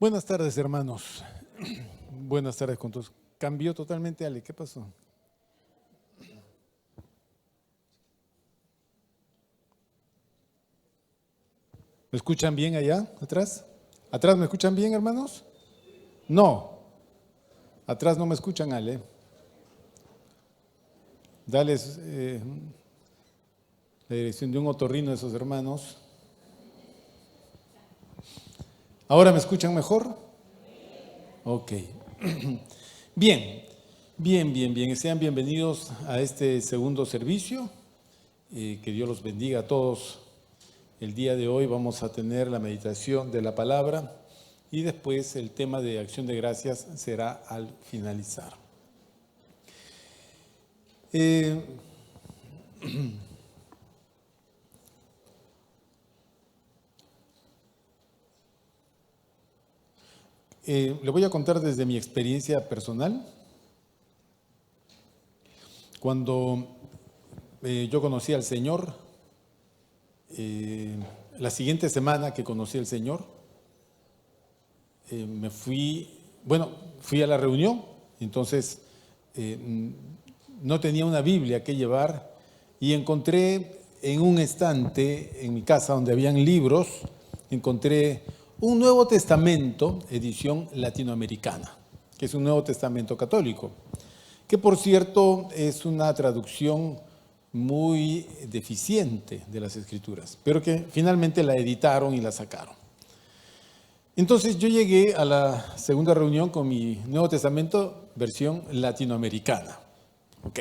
Buenas tardes, hermanos. Buenas tardes con todos. Cambió totalmente, Ale. ¿Qué pasó? ¿Me escuchan bien allá, atrás? ¿Atrás me escuchan bien, hermanos? No. Atrás no me escuchan, Ale. Dales la dirección de un otorrino a esos hermanos. ¿Ahora me escuchan mejor? Ok. Bien, bien. Sean bienvenidos a este segundo servicio. Que Dios los bendiga a todos. El día de hoy vamos a tener la meditación de la palabra y después el tema de acción de gracias será al finalizar. Le voy a contar desde mi experiencia personal. Cuando yo conocí al Señor, la siguiente semana que conocí al Señor, fui a la reunión, entonces no tenía una Biblia que llevar y encontré en un estante en mi casa donde habían libros, encontré un Nuevo Testamento, edición latinoamericana, que es un Nuevo Testamento católico, que por cierto es una traducción muy deficiente de las Escrituras, pero que finalmente la editaron y la sacaron. Entonces yo llegué a la segunda reunión con mi Nuevo Testamento versión latinoamericana. Ok.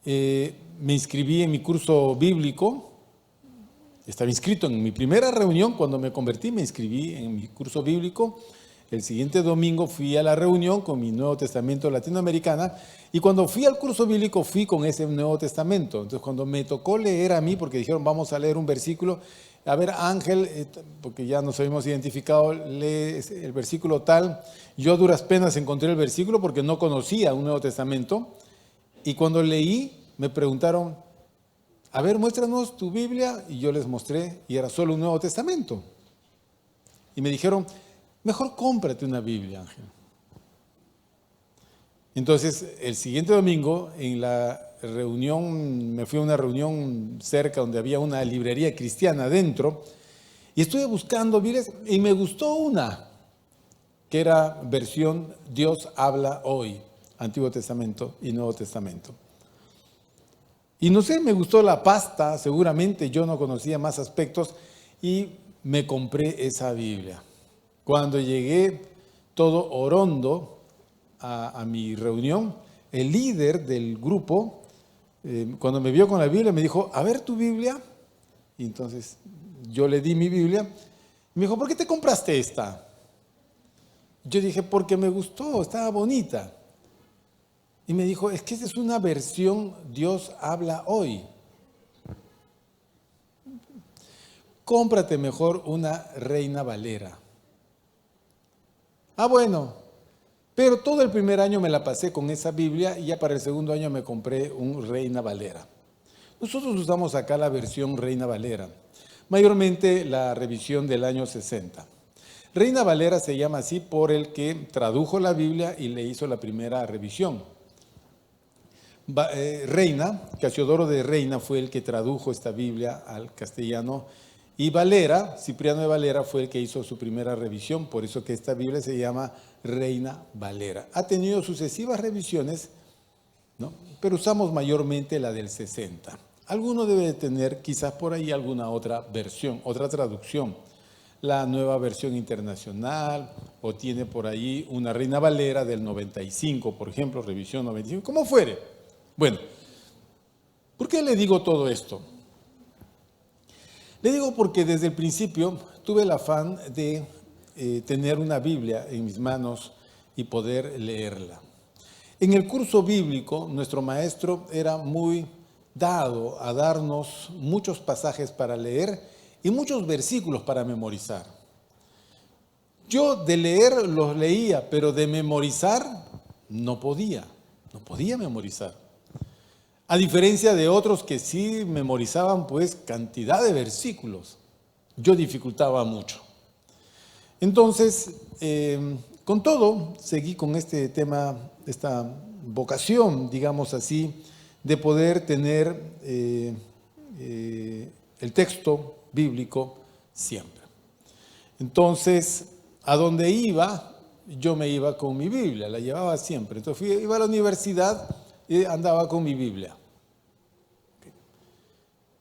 Me inscribí en mi curso bíblico. Estaba inscrito en mi primera reunión cuando me convertí, me inscribí en mi curso bíblico. El siguiente domingo fui a la reunión con mi Nuevo Testamento latinoamericana y cuando fui al curso bíblico fui con ese Nuevo Testamento. Entonces cuando me tocó leer a mí, porque dijeron vamos a leer un versículo, a ver Ángel, porque ya nos habíamos identificado, lee el versículo tal, yo a duras penas encontré el versículo porque no conocía un Nuevo Testamento y cuando leí me preguntaron, a ver muéstranos tu Biblia y yo les mostré y era solo un Nuevo Testamento. Y me dijeron, mejor cómprate una Biblia, Ángel. Entonces, el siguiente domingo, en la reunión, me fui a una reunión cerca donde había una librería cristiana adentro, y estuve buscando Biblias y me gustó una, que era versión Dios habla hoy, Antiguo Testamento y Nuevo Testamento. Y no sé, me gustó la pasta, seguramente yo no conocía más aspectos, y me compré esa Biblia. Cuando llegué todo orondo a mi reunión, el líder del grupo, cuando me vio con la Biblia, me dijo, a ver tu Biblia. Y entonces yo le di mi Biblia. Me dijo, ¿por qué te compraste esta? Yo dije, porque me gustó, estaba bonita. Y me dijo, es que esa es una versión Dios habla hoy. Cómprate mejor una Reina Valera. Ah, bueno, pero todo el primer año me la pasé con esa Biblia y ya para el segundo año me compré un Reina Valera. Nosotros usamos acá la versión Reina Valera, mayormente la revisión del año 60. Reina Valera se llama así por el que tradujo la Biblia y le hizo la primera revisión. Reina, Casiodoro de Reina fue el que tradujo esta Biblia al castellano y Valera, Cipriano de Valera fue el que hizo su primera revisión, por eso que esta Biblia se llama Reina Valera. Ha tenido sucesivas revisiones, ¿no? Pero usamos mayormente la del 60. Alguno debe de tener quizás por ahí alguna otra versión, otra traducción. La Nueva Versión Internacional o tiene por ahí una Reina Valera del 95, por ejemplo, revisión 95, como fuere. Bueno, ¿por qué le digo todo esto? Le digo porque desde el principio tuve el afán de tener una Biblia en mis manos y poder leerla. En el curso bíblico, nuestro maestro era muy dado a darnos muchos pasajes para leer y muchos versículos para memorizar. Yo de leer los leía, pero de memorizar no podía memorizar. A diferencia de otros que sí memorizaban pues cantidad de versículos, yo dificultaba mucho. Entonces, con todo, seguí con este tema, esta vocación, digamos así, de poder tener el texto bíblico siempre. Entonces, a donde iba, yo me iba con mi Biblia, la llevaba siempre. Entonces iba a la universidad y andaba con mi Biblia.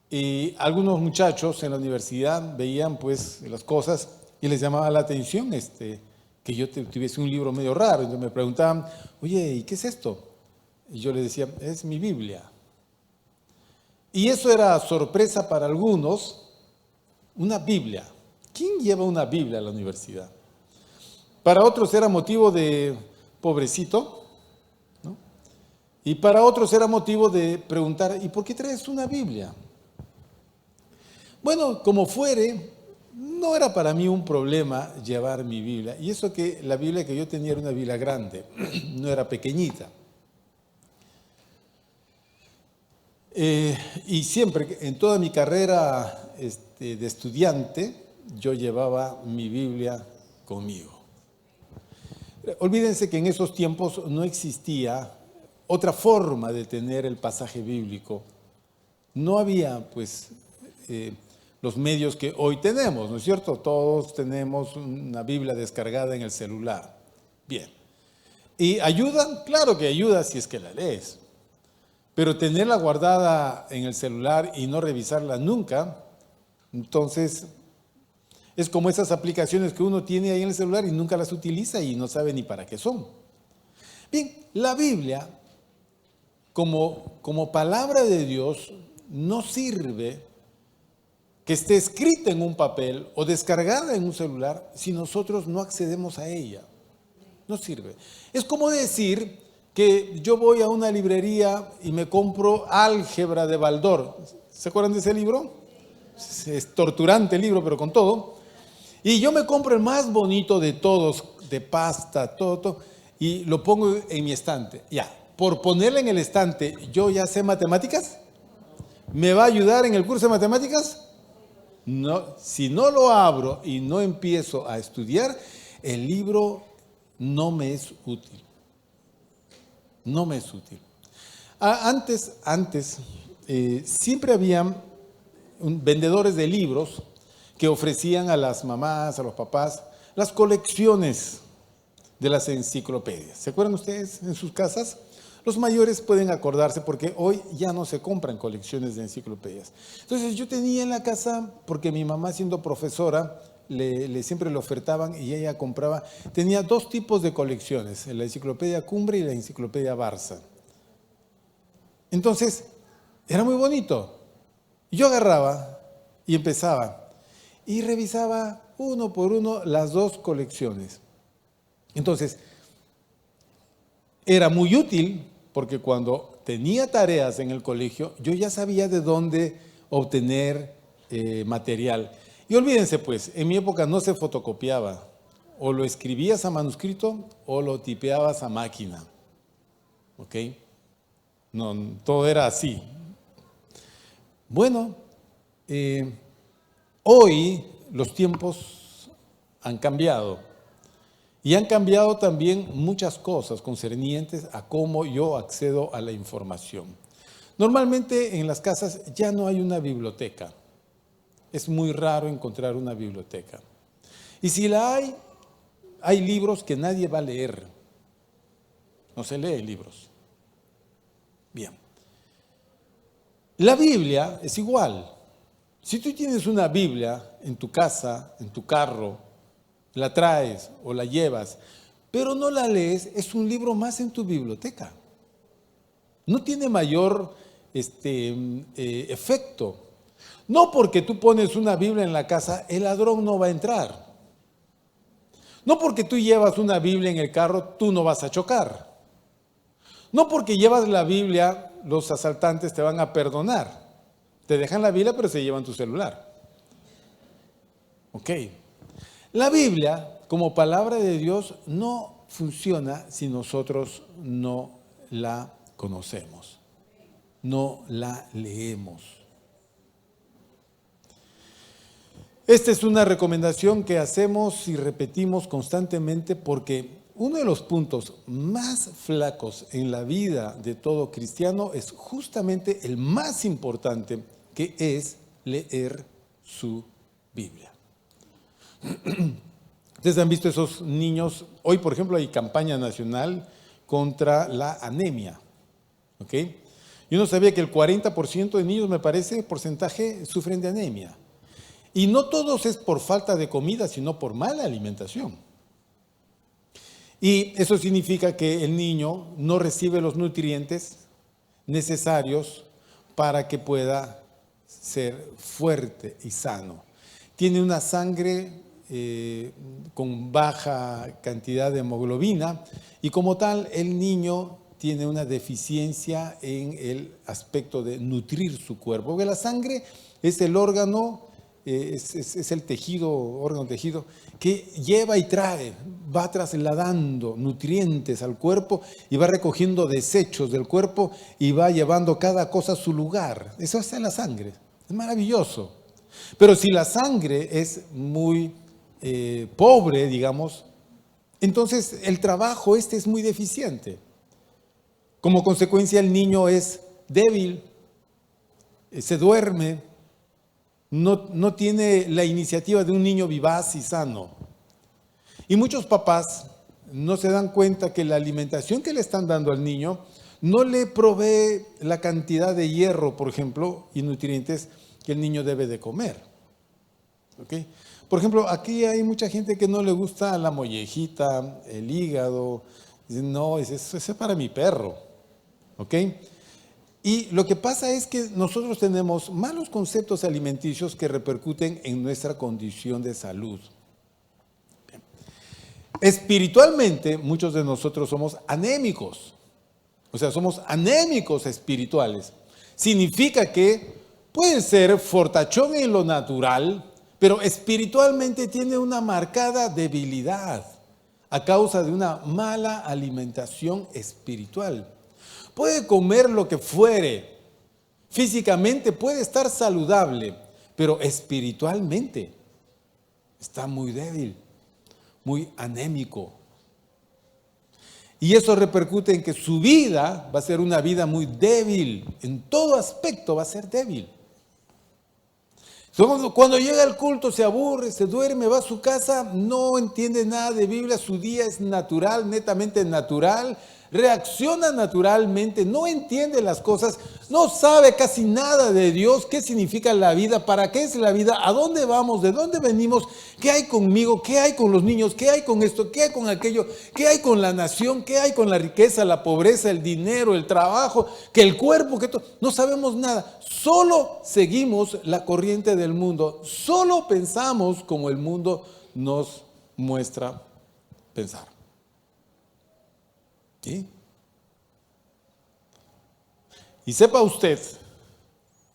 Y algunos muchachos en la universidad veían pues las cosas y les llamaba la atención que yo tuviese un libro medio raro. Entonces me preguntaban, oye, ¿y qué es esto? Y yo les decía, es mi Biblia. Y eso era sorpresa para algunos, una Biblia. ¿Quién lleva una Biblia a la universidad? Para otros era motivo de pobrecito, ¿no? Y para otros era motivo de preguntar, ¿y por qué traes una Biblia? Bueno, como fuere, no era para mí un problema llevar mi Biblia. Y eso que la Biblia que yo tenía era una Biblia grande, no era pequeñita. Y siempre, en toda mi carrera de estudiante, yo llevaba mi Biblia conmigo. Olvídense que en esos tiempos no existía otra forma de tener el pasaje bíblico. No había, pues, los medios que hoy tenemos, ¿no es cierto? Todos tenemos una Biblia descargada en el celular. Bien. ¿Y ayuda? Claro que ayuda si es que la lees. Pero tenerla guardada en el celular y no revisarla nunca, entonces es como esas aplicaciones que uno tiene ahí en el celular y nunca las utiliza y no sabe ni para qué son. Bien, la Biblia, como palabra de Dios, no sirve que esté escrita en un papel o descargada en un celular si nosotros no accedemos a ella. No sirve. Es como decir que yo voy a una librería y me compro Álgebra de Baldor. ¿Se acuerdan de ese libro? Es torturante el libro, pero con todo. Y yo me compro el más bonito de todos, de pasta, todo, y lo pongo en mi estante. Ya, por ponerle en el estante, ¿yo ya sé matemáticas? ¿Me va a ayudar en el curso de matemáticas? No, si no lo abro y no empiezo a estudiar, el libro no me es útil. No me es útil. Antes siempre habían vendedores de libros que ofrecían a las mamás, a los papás, las colecciones de las enciclopedias. ¿Se acuerdan ustedes en sus casas? Los mayores pueden acordarse porque hoy ya no se compran colecciones de enciclopedias. Entonces yo tenía en la casa, porque mi mamá siendo profesora, siempre le ofertaban y ella compraba, tenía dos tipos de colecciones, la enciclopedia Cumbre y la enciclopedia Barça. Entonces, era muy bonito. Yo agarraba y empezaba y revisaba uno por uno las dos colecciones. Entonces, era muy útil porque cuando tenía tareas en el colegio, yo ya sabía de dónde obtener material. Y olvídense pues, en mi época no se fotocopiaba. O lo escribías a manuscrito o lo tipeabas a máquina. ¿Ok? No, todo era así. Bueno, hoy los tiempos han cambiado y han cambiado también muchas cosas concernientes a cómo yo accedo a la información. Normalmente en las casas ya no hay una biblioteca. Es muy raro encontrar una biblioteca. Y si la hay libros que nadie va a leer. No se lee libros. Bien. La Biblia es igual. Si tú tienes una Biblia en tu casa, en tu carro, la traes o la llevas, pero no la lees, es un libro más en tu biblioteca. No tiene mayor efecto. No porque tú pones una Biblia en la casa, el ladrón no va a entrar. No porque tú llevas una Biblia en el carro, tú no vas a chocar. No porque llevas la Biblia, los asaltantes te van a perdonar. Te dejan la Biblia, pero se llevan tu celular. Ok. La Biblia, como palabra de Dios, no funciona si nosotros no la conocemos, no la leemos. Esta es una recomendación que hacemos y repetimos constantemente porque uno de los puntos más flacos en la vida de todo cristiano es justamente el más importante, que es leer su Biblia. Ustedes han visto esos niños, hoy por ejemplo hay campaña nacional contra la anemia, ¿ok? Yo no sabía que el 40% de niños, me parece, porcentaje, sufren de anemia. Y no todos es por falta de comida, sino por mala alimentación. Y eso significa que el niño no recibe los nutrientes necesarios para que pueda ser fuerte y sano. Tiene una sangre con baja cantidad de hemoglobina y como tal el niño tiene una deficiencia en el aspecto de nutrir su cuerpo. Porque la sangre es el órgano, es el órgano tejido que lleva y trae, va trasladando nutrientes al cuerpo y va recogiendo desechos del cuerpo y va llevando cada cosa a su lugar. Eso está en la sangre, es maravilloso. Pero si la sangre es muy pobre, digamos, entonces el trabajo es muy deficiente. Como consecuencia el niño es débil, se duerme, no tiene la iniciativa de un niño vivaz y sano. Y muchos papás no se dan cuenta que la alimentación que le están dando al niño no le provee la cantidad de hierro, por ejemplo, y nutrientes que el niño debe de comer. ¿Okay? Por ejemplo, aquí hay mucha gente que no le gusta la mollejita, el hígado. Dicen, no, eso es para mi perro. ¿Ok? Y lo que pasa es que nosotros tenemos malos conceptos alimenticios que repercuten en nuestra condición de salud. Bien. Espiritualmente, muchos de nosotros somos anémicos. O sea, somos anémicos espirituales. Significa que puede ser fortachón en lo natural, pero espiritualmente tiene una marcada debilidad a causa de una mala alimentación espiritual. Puede comer lo que fuere, físicamente puede estar saludable, pero espiritualmente está muy débil, muy anémico. Y eso repercute en que su vida va a ser una vida muy débil, en todo aspecto va a ser débil. Cuando llega al culto se aburre, se duerme, va a su casa, no entiende nada de Biblia, su día es natural, netamente natural, reacciona naturalmente, no entiende las cosas, no sabe casi nada de Dios, qué significa la vida, para qué es la vida, a dónde vamos, de dónde venimos, qué hay conmigo, qué hay con los niños, qué hay con esto, qué hay con aquello, qué hay con la nación, qué hay con la riqueza, la pobreza, el dinero, el trabajo, que el cuerpo, que todo. No sabemos nada, solo seguimos la corriente del mundo, solo pensamos como el mundo nos muestra pensar. ¿Sí? Y sepa usted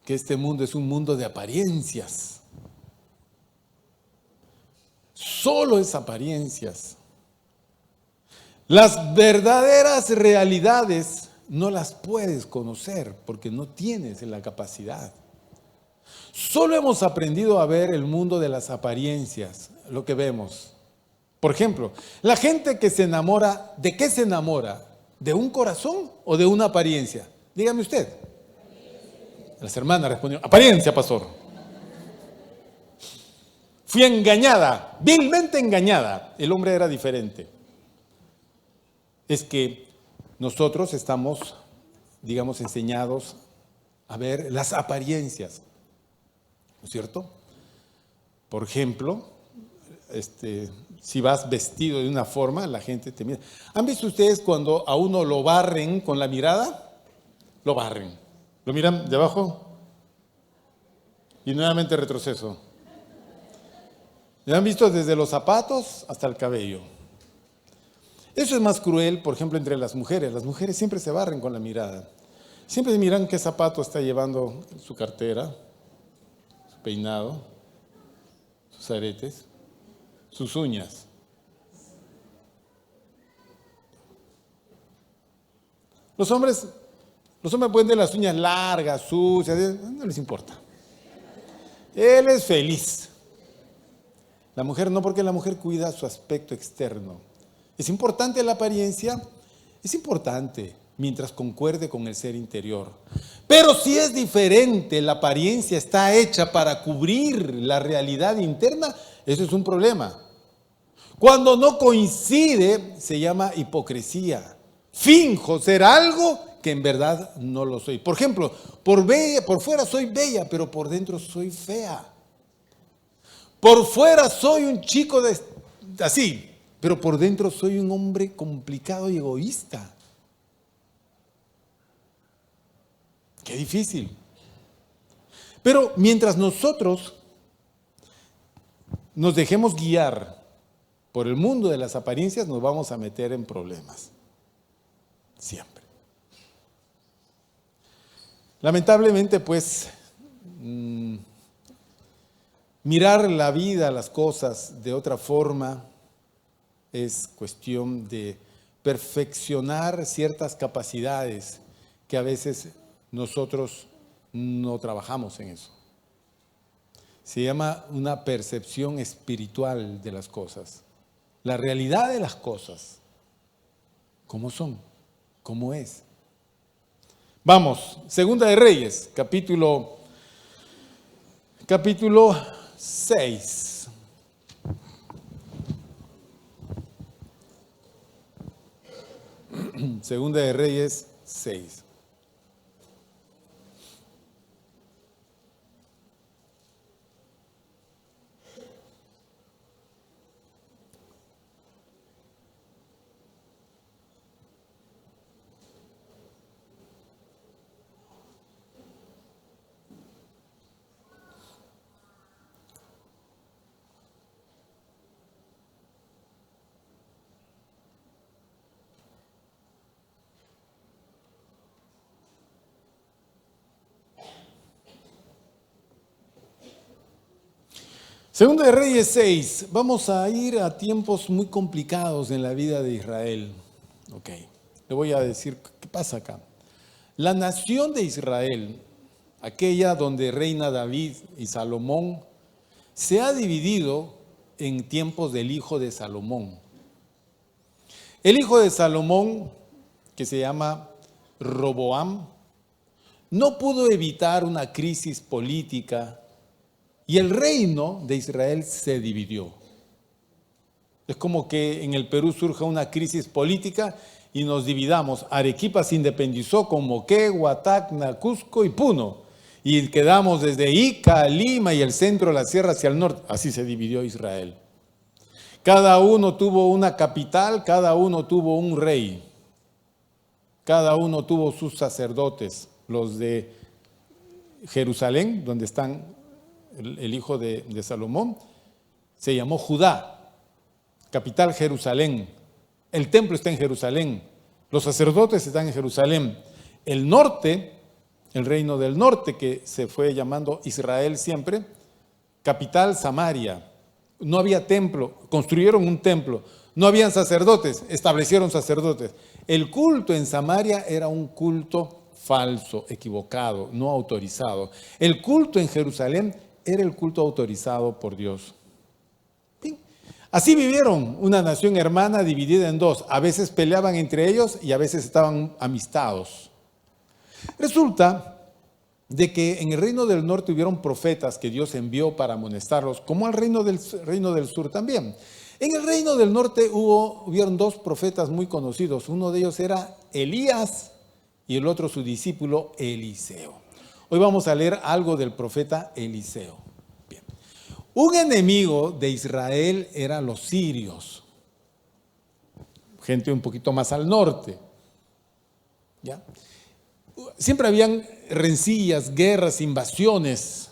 que este mundo es un mundo de apariencias. Solo es apariencias. Las verdaderas realidades no las puedes conocer porque no tienes la capacidad. Solo hemos aprendido a ver el mundo de las apariencias, lo que vemos. Por ejemplo, la gente que se enamora, ¿de qué se enamora? ¿De un corazón o de una apariencia? Dígame usted. Las hermanas respondieron, apariencia, pastor. Fui engañada, vilmente engañada. El hombre era diferente. Es que nosotros estamos, digamos, enseñados a ver las apariencias, ¿no es cierto? Por ejemplo, si vas vestido de una forma, la gente te mira. ¿Han visto ustedes cuando a uno lo barren con la mirada? Lo barren. ¿Lo miran de abajo? Y nuevamente retroceso. ¿Lo han visto desde los zapatos hasta el cabello? Eso es más cruel, por ejemplo, entre las mujeres. Las mujeres siempre se barren con la mirada. Siempre miran qué zapato está llevando, su cartera, su peinado, sus aretes, sus uñas. Los hombres pueden tener las uñas largas, sucias, no les importa. Él es feliz. La mujer no, porque la mujer cuida su aspecto externo. ¿Es importante la apariencia? Es importante, mientras concuerde con el ser interior. Pero si es diferente, la apariencia está hecha para cubrir la realidad interna, eso es un problema. Cuando no coincide, se llama hipocresía. Finjo ser algo que en verdad no lo soy. Por ejemplo, por fuera soy bella, pero por dentro soy fea. Por fuera soy un chico así, pero por dentro soy un hombre complicado y egoísta. Qué difícil. Pero mientras nosotros nos dejemos guiar por el mundo de las apariencias, nos vamos a meter en problemas. Siempre. Lamentablemente, pues, mirar la vida, las cosas de otra forma es cuestión de perfeccionar ciertas capacidades que a veces nosotros no trabajamos en eso. Se llama una percepción espiritual de las cosas. La realidad de las cosas. ¿Cómo son? ¿Cómo es? Vamos, Segunda de Reyes, capítulo 6. Segunda de Reyes 6. Segunda de Reyes 6, vamos a ir a tiempos muy complicados en la vida de Israel. Ok, le voy a decir qué pasa acá. La nación de Israel, aquella donde reina David y Salomón, se ha dividido en tiempos del hijo de Salomón. El hijo de Salomón, que se llama Roboam, no pudo evitar una crisis política y el reino de Israel se dividió. Es como que en el Perú surja una crisis política y nos dividamos. Arequipa se independizó con Moquegua, Tacna, Cusco y Puno. Y quedamos desde Ica, Lima y el centro de la sierra hacia el norte. Así se dividió Israel. Cada uno tuvo una capital, cada uno tuvo un rey. Cada uno tuvo sus sacerdotes. Los de Jerusalén, donde están el hijo de Salomón, se llamó Judá, capital Jerusalén. El templo está en Jerusalén, los sacerdotes están en Jerusalén. El norte, el reino del norte, que se fue llamando Israel siempre, capital Samaria. No había templo, construyeron un templo. No habían sacerdotes, establecieron sacerdotes. El culto en Samaria era un culto falso, equivocado, no autorizado. El culto en Jerusalén era el culto autorizado por Dios. ¿Sí? Así vivieron una nación hermana dividida en dos. A veces peleaban entre ellos y a veces estaban amistados. Resulta de que en el reino del norte hubieron profetas que Dios envió para amonestarlos, como al reino del sur también. En el reino del norte hubieron dos profetas muy conocidos. Uno de ellos era Elías y el otro su discípulo Eliseo. Hoy vamos a leer algo del profeta Eliseo. Bien. Un enemigo de Israel eran los sirios, gente un poquito más al norte. ¿Ya? Siempre habían rencillas, guerras, invasiones.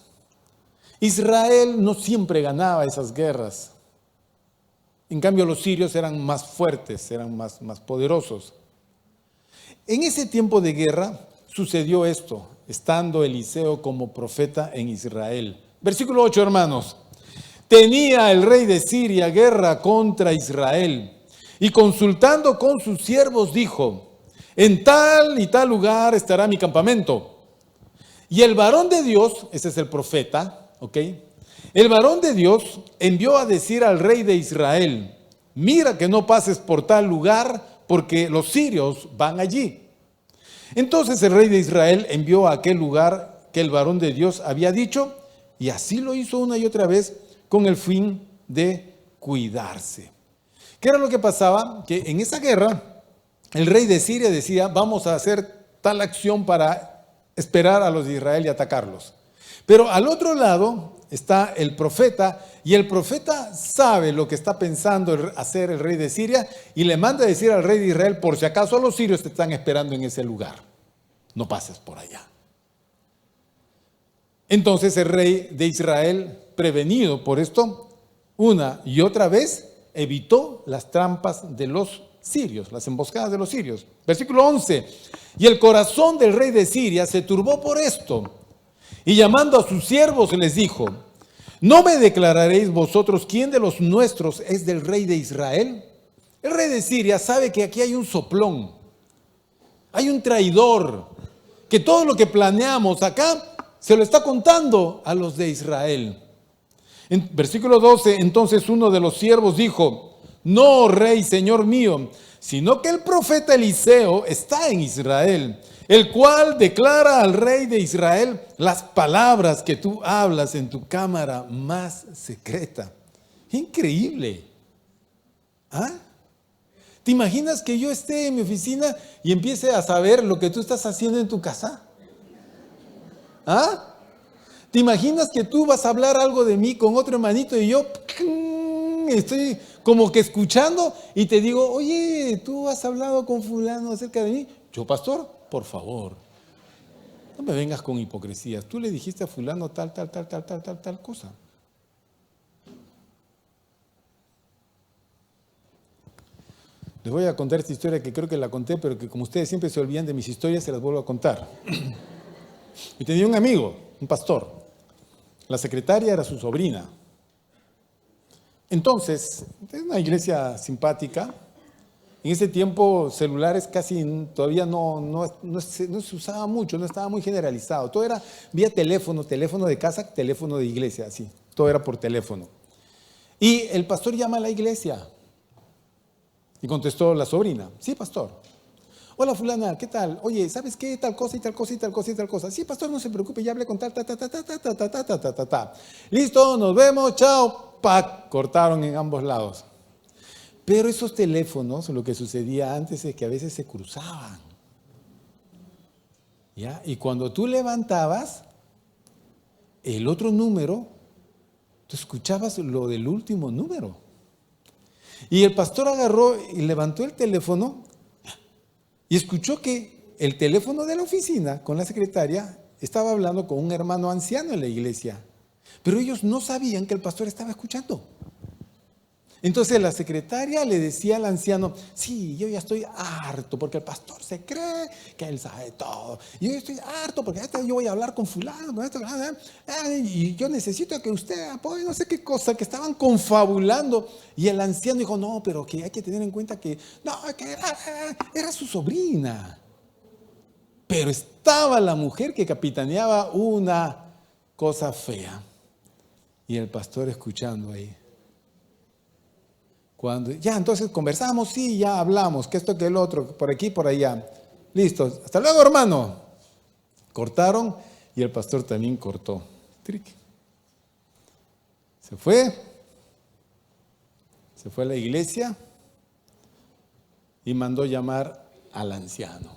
Israel no siempre ganaba esas guerras. En cambio, los sirios eran más fuertes, eran más poderosos. En ese tiempo de guerra sucedió esto, estando Eliseo como profeta en Israel. Versículo 8, hermanos. Tenía el rey de Siria guerra contra Israel y consultando con sus siervos dijo: en tal y tal lugar estará mi campamento. Y el varón de Dios, ese es el profeta, ¿ok? El varón de Dios envió a decir al rey de Israel: mira que no pases por tal lugar, porque los sirios van allí. Entonces el rey de Israel envió a aquel lugar que el varón de Dios había dicho, y así lo hizo una y otra vez con el fin de cuidarse. ¿Qué era lo que pasaba? Que en esa guerra el rey de Siria decía: vamos a hacer tal acción para esperar a los de Israel y atacarlos. Pero al otro lado está el profeta, y el profeta sabe lo que está pensando hacer el rey de Siria, y le manda a decir al rey de Israel: por si acaso los sirios te están esperando en ese lugar, no pases por allá. Entonces el rey de Israel, prevenido por esto, una y otra vez evitó las trampas de los sirios, las emboscadas de los sirios. Versículo 11: y el corazón del rey de Siria se turbó por esto, y llamando a sus siervos les dijo: ¿no me declararéis vosotros quién de los nuestros es del rey de Israel? El rey de Siria sabe que aquí hay un soplón, hay un traidor, que todo lo que planeamos acá se lo está contando a los de Israel. En versículo 12, entonces uno de los siervos dijo: no, rey, señor mío, sino que el profeta Eliseo está en Israel, el cual declara al rey de Israel las palabras que tú hablas en tu cámara más secreta. Increíble. ¿Ah? ¿Te imaginas que yo esté en mi oficina y empiece a saber lo que tú estás haciendo en tu casa? ¿Ah? ¿Te imaginas que tú vas a hablar algo de mí con otro hermanito y yo estoy como que escuchando y te digo: oye, tú has hablado con fulano acerca de mí? Yo, pastor, por favor, no me vengas con hipocresías. Tú le dijiste a fulano tal cosa. Les voy a contar esta historia que creo que la conté, pero que como ustedes siempre se olvidan de mis historias, se las vuelvo a contar. Y tenía un amigo, un pastor. La secretaria era su sobrina. Entonces, es una iglesia simpática. En ese tiempo celulares casi todavía no se usaba mucho, no estaba muy generalizado. Todo era vía teléfono, teléfono de casa, teléfono de iglesia, así. Todo era por teléfono. Y el pastor llama a la iglesia. Y contestó la sobrina: sí, pastor. Hola fulana, ¿qué tal? Oye, ¿sabes qué? Tal cosa y tal cosa y tal cosa y tal cosa. Sí, pastor, no se preocupe, ya hablé con tal. Listo, nos vemos, chao. ¡Pac! Cortaron en ambos lados. Pero esos teléfonos, lo que sucedía antes es que a veces se cruzaban. ¿Ya? Y cuando tú levantabas el otro número, tú escuchabas lo del último número. Y el pastor agarró y levantó el teléfono y escuchó que el teléfono de la oficina con la secretaria estaba hablando con un hermano anciano en la iglesia. Pero ellos no sabían que el pastor estaba escuchando. Entonces la secretaria le decía al anciano: sí, yo ya estoy harto porque el pastor se cree que él sabe todo. Yo estoy harto porque yo voy a hablar con fulano, con esto, y yo necesito que usted apoye, no sé qué cosa, que estaban confabulando. Y el anciano dijo: no, pero que hay que tener en cuenta que, no, que era su sobrina. Pero estaba la mujer que capitaneaba una cosa fea. Y el pastor escuchando ahí. Cuando ya entonces conversamos, sí, ya hablamos, que esto, que el otro, por aquí, por allá. Listo, hasta luego, hermano. Cortaron y el pastor también cortó. Tric. Se fue a la iglesia y mandó llamar al anciano.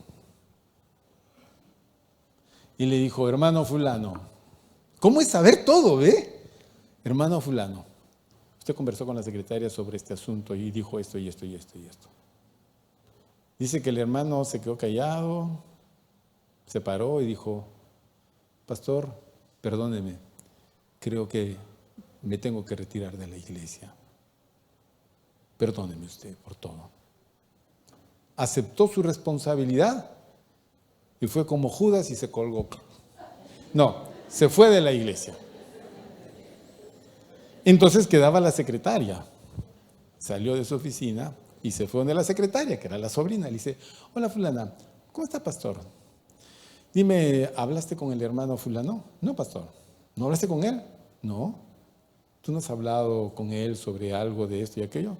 Y le dijo: hermano fulano, ¿cómo es saber todo, ve? Hermano fulano, usted conversó con la secretaria sobre este asunto y dijo esto y esto y esto y esto. Dice que el hermano se quedó callado, se paró y dijo: pastor, perdóneme, creo que me tengo que retirar de la iglesia. Perdóneme usted por todo. Aceptó su responsabilidad y fue como Judas y se colgó. No, se fue de la iglesia. Entonces quedaba la secretaria. Salió de su oficina y se fue donde la secretaria, que era la sobrina. Le dice: hola fulana, ¿cómo está, pastor? Dime, ¿hablaste con el hermano fulano? No, pastor. ¿No hablaste con él? No. ¿tú no has hablado con él sobre algo de esto y aquello?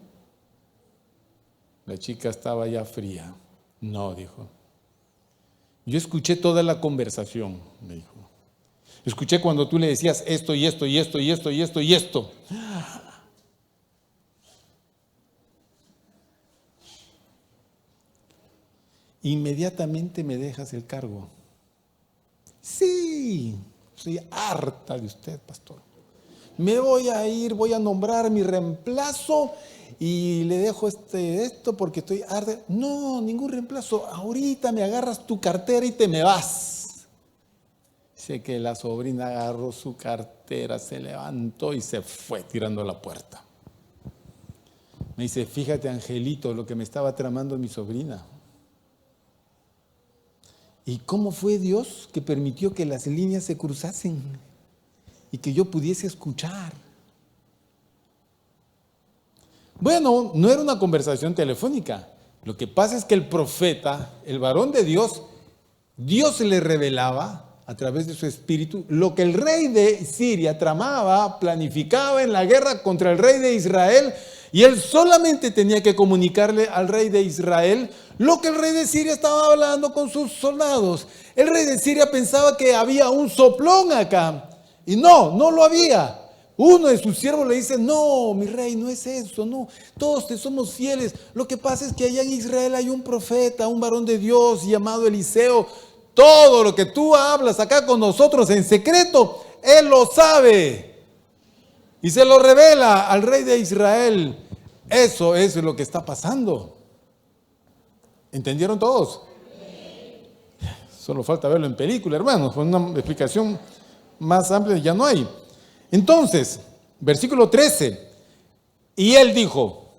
La chica estaba ya fría. No, dijo. Yo escuché toda la conversación, me dijo. Escuché cuando tú le decías esto y esto y esto y esto y esto y esto. Inmediatamente me dejas el cargo. Sí, estoy harta de usted, pastor. Me voy a ir, voy a nombrar mi reemplazo y le dejo esto porque estoy harta. No, ningún reemplazo. Ahorita me agarras tu cartera y te me vas. Sé que la sobrina agarró su cartera, se levantó y se fue tirando la puerta. Me dice, fíjate, Angelito, lo que me estaba tramando mi sobrina. ¿Y cómo fue Dios que permitió que las líneas se cruzasen y que yo pudiese escuchar? Bueno, no era una conversación telefónica. Lo que pasa es que el profeta, el varón de Dios, Dios le revelaba a través de su espíritu lo que el rey de Siria tramaba, planificaba en la guerra contra el rey de Israel, y él solamente tenía que comunicarle al rey de Israel lo que el rey de Siria estaba hablando con sus soldados. El rey de Siria pensaba que había un soplón acá, y no lo había. Uno de sus siervos le dice, no, mi rey, no es eso, no, todos te somos fieles. Lo que pasa es que allá en Israel hay un profeta, un varón de Dios llamado Eliseo. Todo lo que tú hablas acá con nosotros en secreto, él lo sabe. Y se lo revela al rey de Israel. Eso es lo que está pasando. ¿Entendieron todos? Solo falta verlo en película, hermanos. Con una explicación más amplia ya no hay. Entonces, versículo 13. Y él dijo,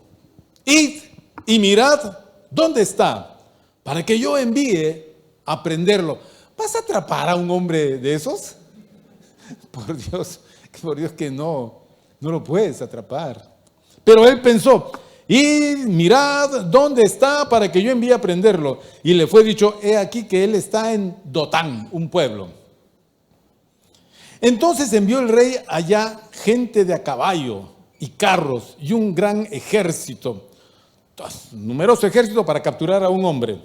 id y mirad dónde está, para que yo envíe a prenderlo. ¿Vas a atrapar a un hombre de esos? Por Dios que no lo puedes atrapar. Pero él pensó, y mirad dónde está para que yo envíe a prenderlo. Y le fue dicho, he aquí que él está en Dotán, un pueblo. Entonces envió el rey allá gente de a caballo y carros y un gran ejército, numeroso ejército para capturar a un hombre,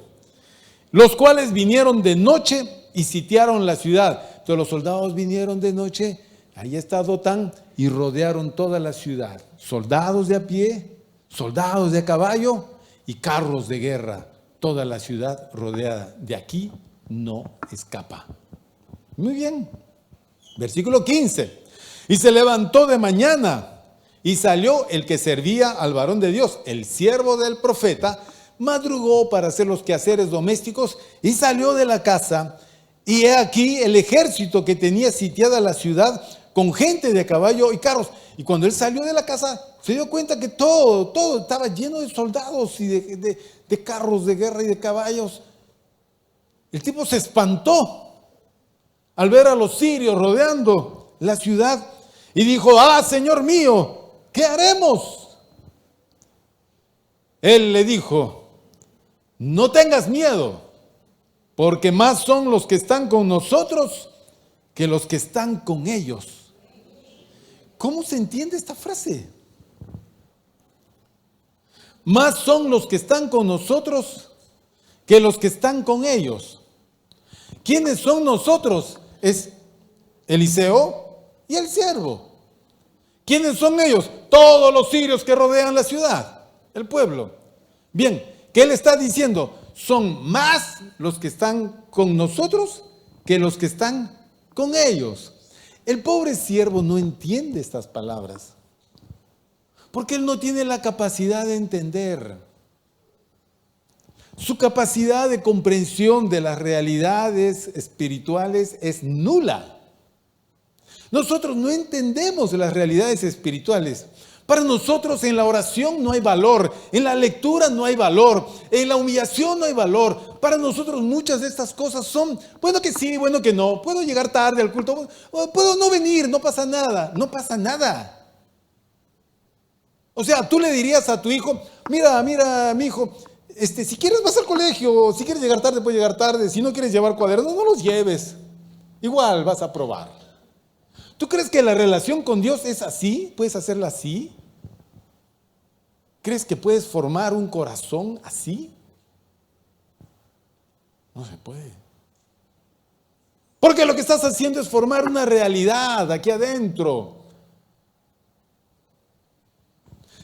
los cuales vinieron de noche y sitiaron la ciudad. Entonces los soldados vinieron de noche, ahí está Dotán, y rodearon toda la ciudad. Soldados de a pie, soldados de a caballo y carros de guerra. Toda la ciudad rodeada. De aquí no escapa. Muy bien. Versículo 15. Y se levantó de mañana y salió el que servía al varón de Dios, el siervo del profeta, madrugó para hacer los quehaceres domésticos y salió de la casa. Y he aquí el ejército que tenía sitiada la ciudad con gente de caballo y carros. Y cuando él salió de la casa, se dio cuenta que todo estaba lleno de soldados y de carros de guerra y de caballos. El tipo se espantó al ver a los sirios rodeando la ciudad y dijo, Señor mío, ¿qué haremos? Él le dijo, no tengas miedo, porque más son los que están con nosotros que los que están con ellos. ¿Cómo se entiende esta frase? Más son los que están con nosotros que los que están con ellos. ¿Quiénes son nosotros? Es Eliseo y el siervo. ¿Quiénes son ellos? Todos los sirios que rodean la ciudad, el pueblo. Bien, ¿qué él está diciendo? Son más los que están con nosotros que los que están con ellos. El pobre siervo no entiende estas palabras, porque él no tiene la capacidad de entender. Su capacidad de comprensión de las realidades espirituales es nula. Nosotros no entendemos las realidades espirituales. Para nosotros en la oración no hay valor, en la lectura no hay valor, en la humillación no hay valor. Para nosotros muchas de estas cosas son, bueno que sí, bueno que no. Puedo llegar tarde al culto, puedo no venir, no pasa nada, no pasa nada. O sea, tú le dirías a tu hijo, mira, mi hijo, si quieres vas al colegio, si quieres llegar tarde, puedes llegar tarde, si no quieres llevar cuadernos, no los lleves, igual vas a probar. ¿Tú crees que la relación con Dios es así? ¿Puedes hacerla así? ¿Crees que puedes formar un corazón así? No se puede. Porque lo que estás haciendo es formar una realidad aquí adentro.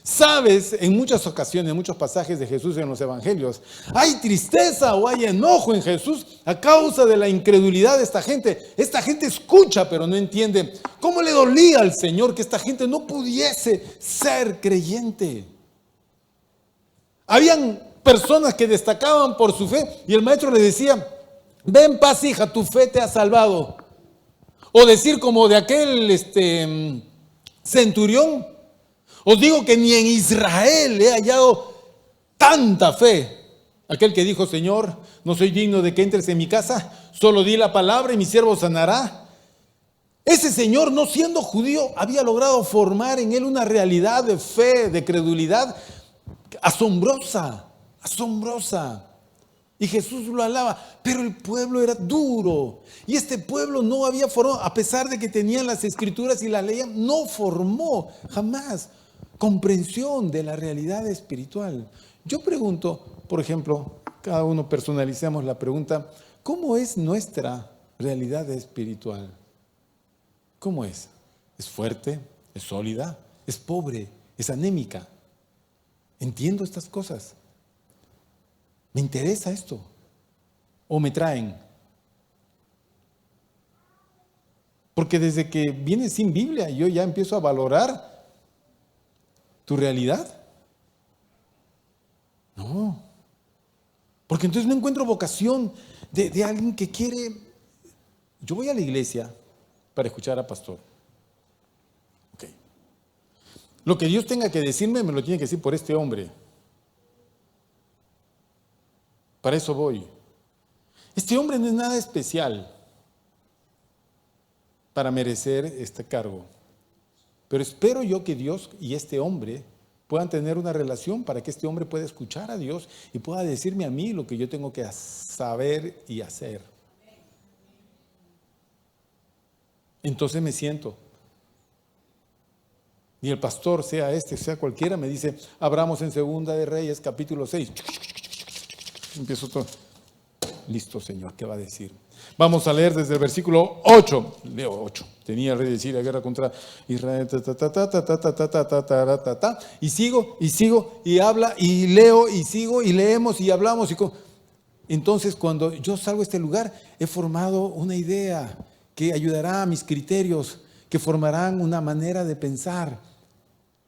Sabes, en muchas ocasiones, en muchos pasajes de Jesús en los evangelios, hay tristeza o hay enojo en Jesús a causa de la incredulidad de esta gente. Esta gente escucha, pero no entiende. ¿Cómo le dolía al Señor que esta gente no pudiese ser creyente? Habían personas que destacaban por su fe y el maestro le decía: ven en paz, hija, tu fe te ha salvado. O decir como de aquel centurión: os digo que ni en Israel he hallado tanta fe. Aquel que dijo: Señor, no soy digno de que entres en mi casa, solo di la palabra y mi siervo sanará. Ese señor, no siendo judío, había logrado formar en él una realidad de fe, de credulidad asombrosa, asombrosa. Y Jesús lo alaba, pero el pueblo era duro. Y este pueblo no había formado, a pesar de que tenían las escrituras y la ley, no formó jamás comprensión de la realidad espiritual. Yo pregunto, por ejemplo, cada uno personalicemos la pregunta: ¿cómo es nuestra realidad espiritual? ¿Cómo es? ¿Es fuerte? ¿Es sólida? ¿Es pobre? ¿Es anémica? ¿Entiendo estas cosas? ¿Me interesa esto? ¿O me traen? Porque desde que vienes sin Biblia, yo ya empiezo a valorar tu realidad. No. Porque entonces no encuentro vocación de alguien que quiere. Yo voy a la iglesia para escuchar a pastor. Ok. Lo que Dios tenga que decirme, me lo tiene que decir por este hombre. Para eso voy. Este hombre no es nada especial para merecer este cargo. Pero espero yo que Dios y este hombre puedan tener una relación para que este hombre pueda escuchar a Dios y pueda decirme a mí lo que yo tengo que saber y hacer. Entonces me siento. Y el pastor, sea este, sea cualquiera, me dice: abramos en Segunda de Reyes, capítulo 6. Empiezo todo. Listo, Señor, ¿qué va a decir? Vamos a leer desde el versículo 8. Leo 8. Tenía el rey de Siria guerra contra Israel. Y sigo, y habla, y leo, y sigo, y leemos, y hablamos. Entonces, cuando yo salgo a este lugar, he formado una idea que ayudará a mis criterios, que formarán una manera de pensar.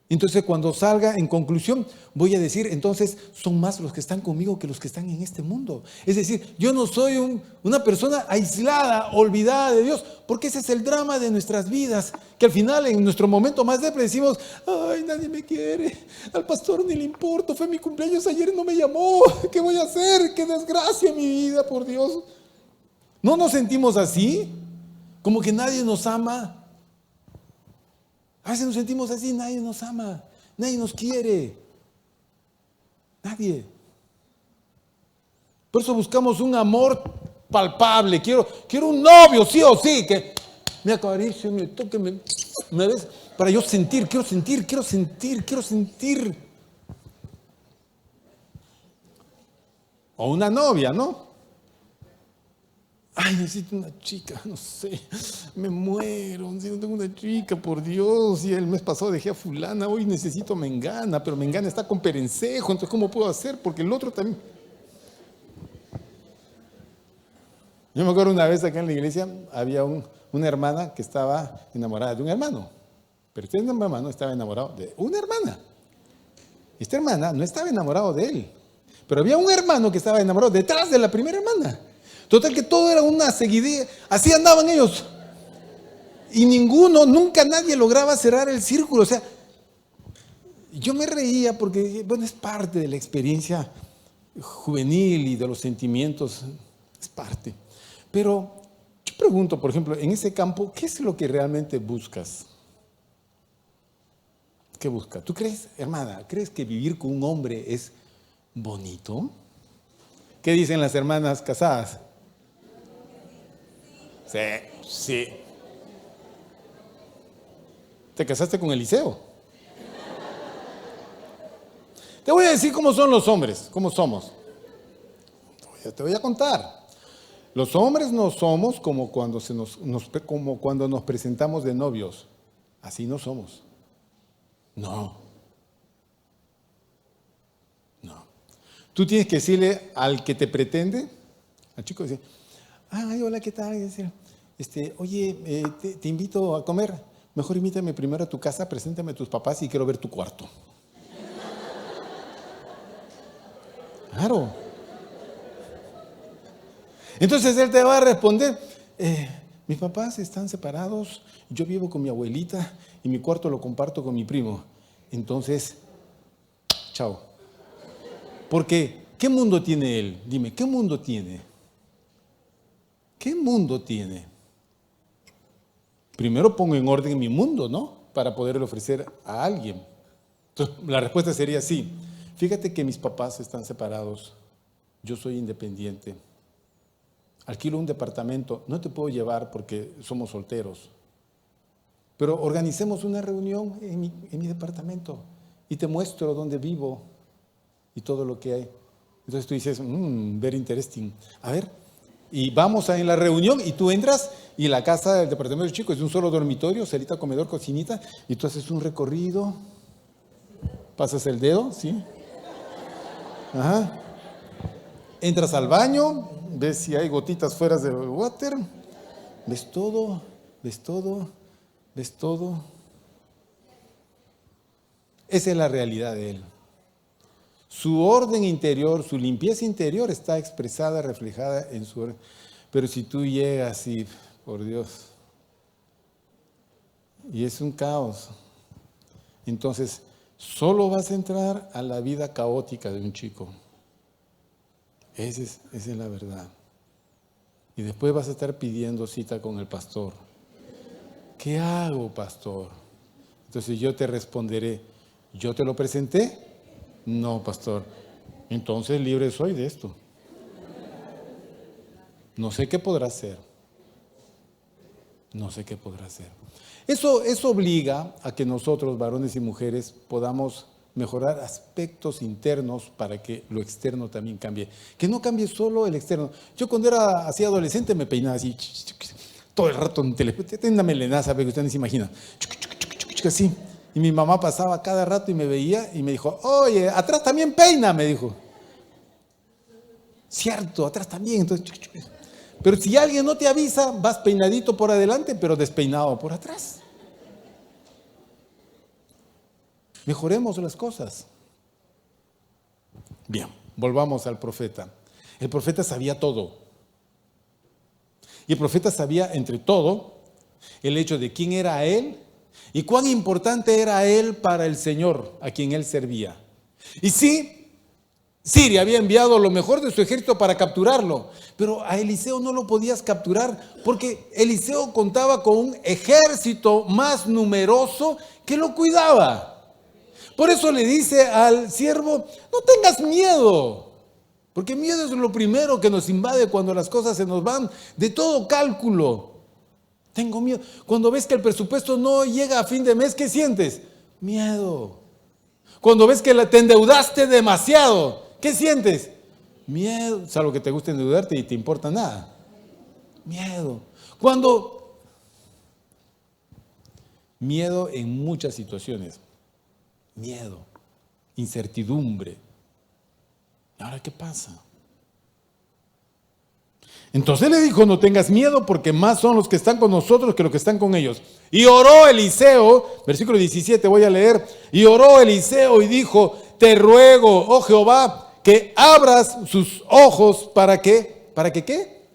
Entonces, cuando salga, en conclusión, voy a decir: entonces son más los que están conmigo que los que están en este mundo. Es decir, yo no soy una persona aislada, olvidada de Dios, porque ese es el drama de nuestras vidas, que al final, en nuestro momento más depre, decimos: ay, nadie me quiere, al pastor ni le importo, fue mi cumpleaños ayer y no me llamó, ¿qué voy a hacer? ¡Qué desgracia mi vida, por Dios! ¿No nos sentimos así? Como que nadie nos ama. A veces nos sentimos así: nadie nos ama, nadie nos quiere, nadie. Por eso buscamos un amor palpable. Quiero un novio, sí o sí, que me acaricie, me toque, me des, para yo sentir, quiero sentir. O una novia, ¿no? Ay, necesito una chica, no sé, me muero, si no tengo una chica, por Dios. Y el mes pasado dejé a fulana, hoy necesito Mengana, pero Mengana está con perencejo, entonces ¿cómo puedo hacer? Porque el otro también. Yo me acuerdo una vez acá en la iglesia, había una hermana que estaba enamorada de un hermano, pero este hermano estaba enamorado de una hermana. Esta hermana no estaba enamorado de él, pero había un hermano que estaba enamorado detrás de la primera hermana. Total que todo era una seguidilla, así andaban ellos. Y nunca nadie lograba cerrar el círculo. O sea, yo me reía porque, bueno, es parte de la experiencia juvenil y de los sentimientos, es parte. Pero yo pregunto, por ejemplo, en ese campo, ¿qué es lo que realmente buscas? ¿Qué buscas? ¿Tú crees, hermana, crees que vivir con un hombre es bonito? ¿Qué dicen las hermanas casadas? Sí. te casaste con Eliseo. Te voy a decir cómo son los hombres, cómo somos. Te voy a contar. Los hombres no somos como cuando nos presentamos de novios. Así no somos. No. Tú tienes que decirle al que te pretende, al chico, dice, ay, hola, ¿qué tal? Oye, te invito a comer. Mejor invítame primero a tu casa, preséntame a tus papás y quiero ver tu cuarto. Claro. Entonces él te va a responder, mis papás están separados, yo vivo con mi abuelita y mi cuarto lo comparto con mi primo. Entonces, chao. Porque, ¿qué mundo tiene él? Dime, ¿qué mundo tiene? ¿Qué mundo tiene? Primero pongo en orden mi mundo, ¿no? Para poderle ofrecer a alguien. Entonces, la respuesta sería así. Fíjate que mis papás están separados. Yo soy independiente. Alquilo un departamento. No te puedo llevar porque somos solteros. Pero organicemos una reunión en mi departamento y te muestro dónde vivo y todo lo que hay. Entonces tú dices, very interesting. A ver, y vamos en la reunión y tú entras y la casa del departamento chico es de un solo dormitorio, salita, comedor, cocinita, y tú haces un recorrido, pasas el dedo, ¿sí? Ajá. Entras al baño, ves si hay gotitas fuera del water, ves todo, ves todo, ves todo. Esa es la realidad de él. Su orden interior, su limpieza interior está expresada, reflejada en su orden. Pero si tú llegas y, por Dios, y es un caos, entonces solo vas a entrar a la vida caótica de un chico. Esa es la verdad. Y después vas a estar pidiendo cita con el pastor. ¿Qué hago, pastor? Entonces yo te responderé, ¿yo te lo presenté? No, pastor. Entonces libre soy de esto. No sé qué podrá hacer. No sé qué podrá hacer. Eso obliga a que nosotros, varones y mujeres, podamos mejorar aspectos internos para que lo externo también cambie. Que no cambie solo el externo. Yo cuando era así adolescente me peinaba así, todo el rato en teléfono. Tengo una melenaza, pero usted no se imagina. Así. Y mi mamá pasaba cada rato y me veía y me dijo, oye, atrás también peina, me dijo. Cierto, atrás también. Entonces, pero si alguien no te avisa, vas peinadito por adelante, pero despeinado por atrás. Mejoremos las cosas. Bien, volvamos al profeta. El profeta sabía todo. Y el profeta sabía, entre todo, el hecho de quién era él y cuán importante era él para el Señor a quien él servía. Y sí, Siria había enviado lo mejor de su ejército para capturarlo, pero a Eliseo no lo podías capturar porque Eliseo contaba con un ejército más numeroso que lo cuidaba. Por eso le dice al siervo, no tengas miedo, porque miedo es lo primero que nos invade cuando las cosas se nos van de todo cálculo. Tengo miedo. Cuando ves que el presupuesto no llega a fin de mes, ¿qué sientes? Miedo. Cuando ves que te endeudaste demasiado, ¿qué sientes? Miedo. Salvo que te gusta endeudarte y te importa nada. Miedo. Miedo en muchas situaciones. Miedo. Incertidumbre. ¿Ahora qué pasa? Entonces le dijo, no tengas miedo porque más son los que están con nosotros que los que están con ellos. Y oró Eliseo, versículo 17 voy a leer, y oró Eliseo y dijo, te ruego, oh Jehová, que abras sus ojos para que ¿qué?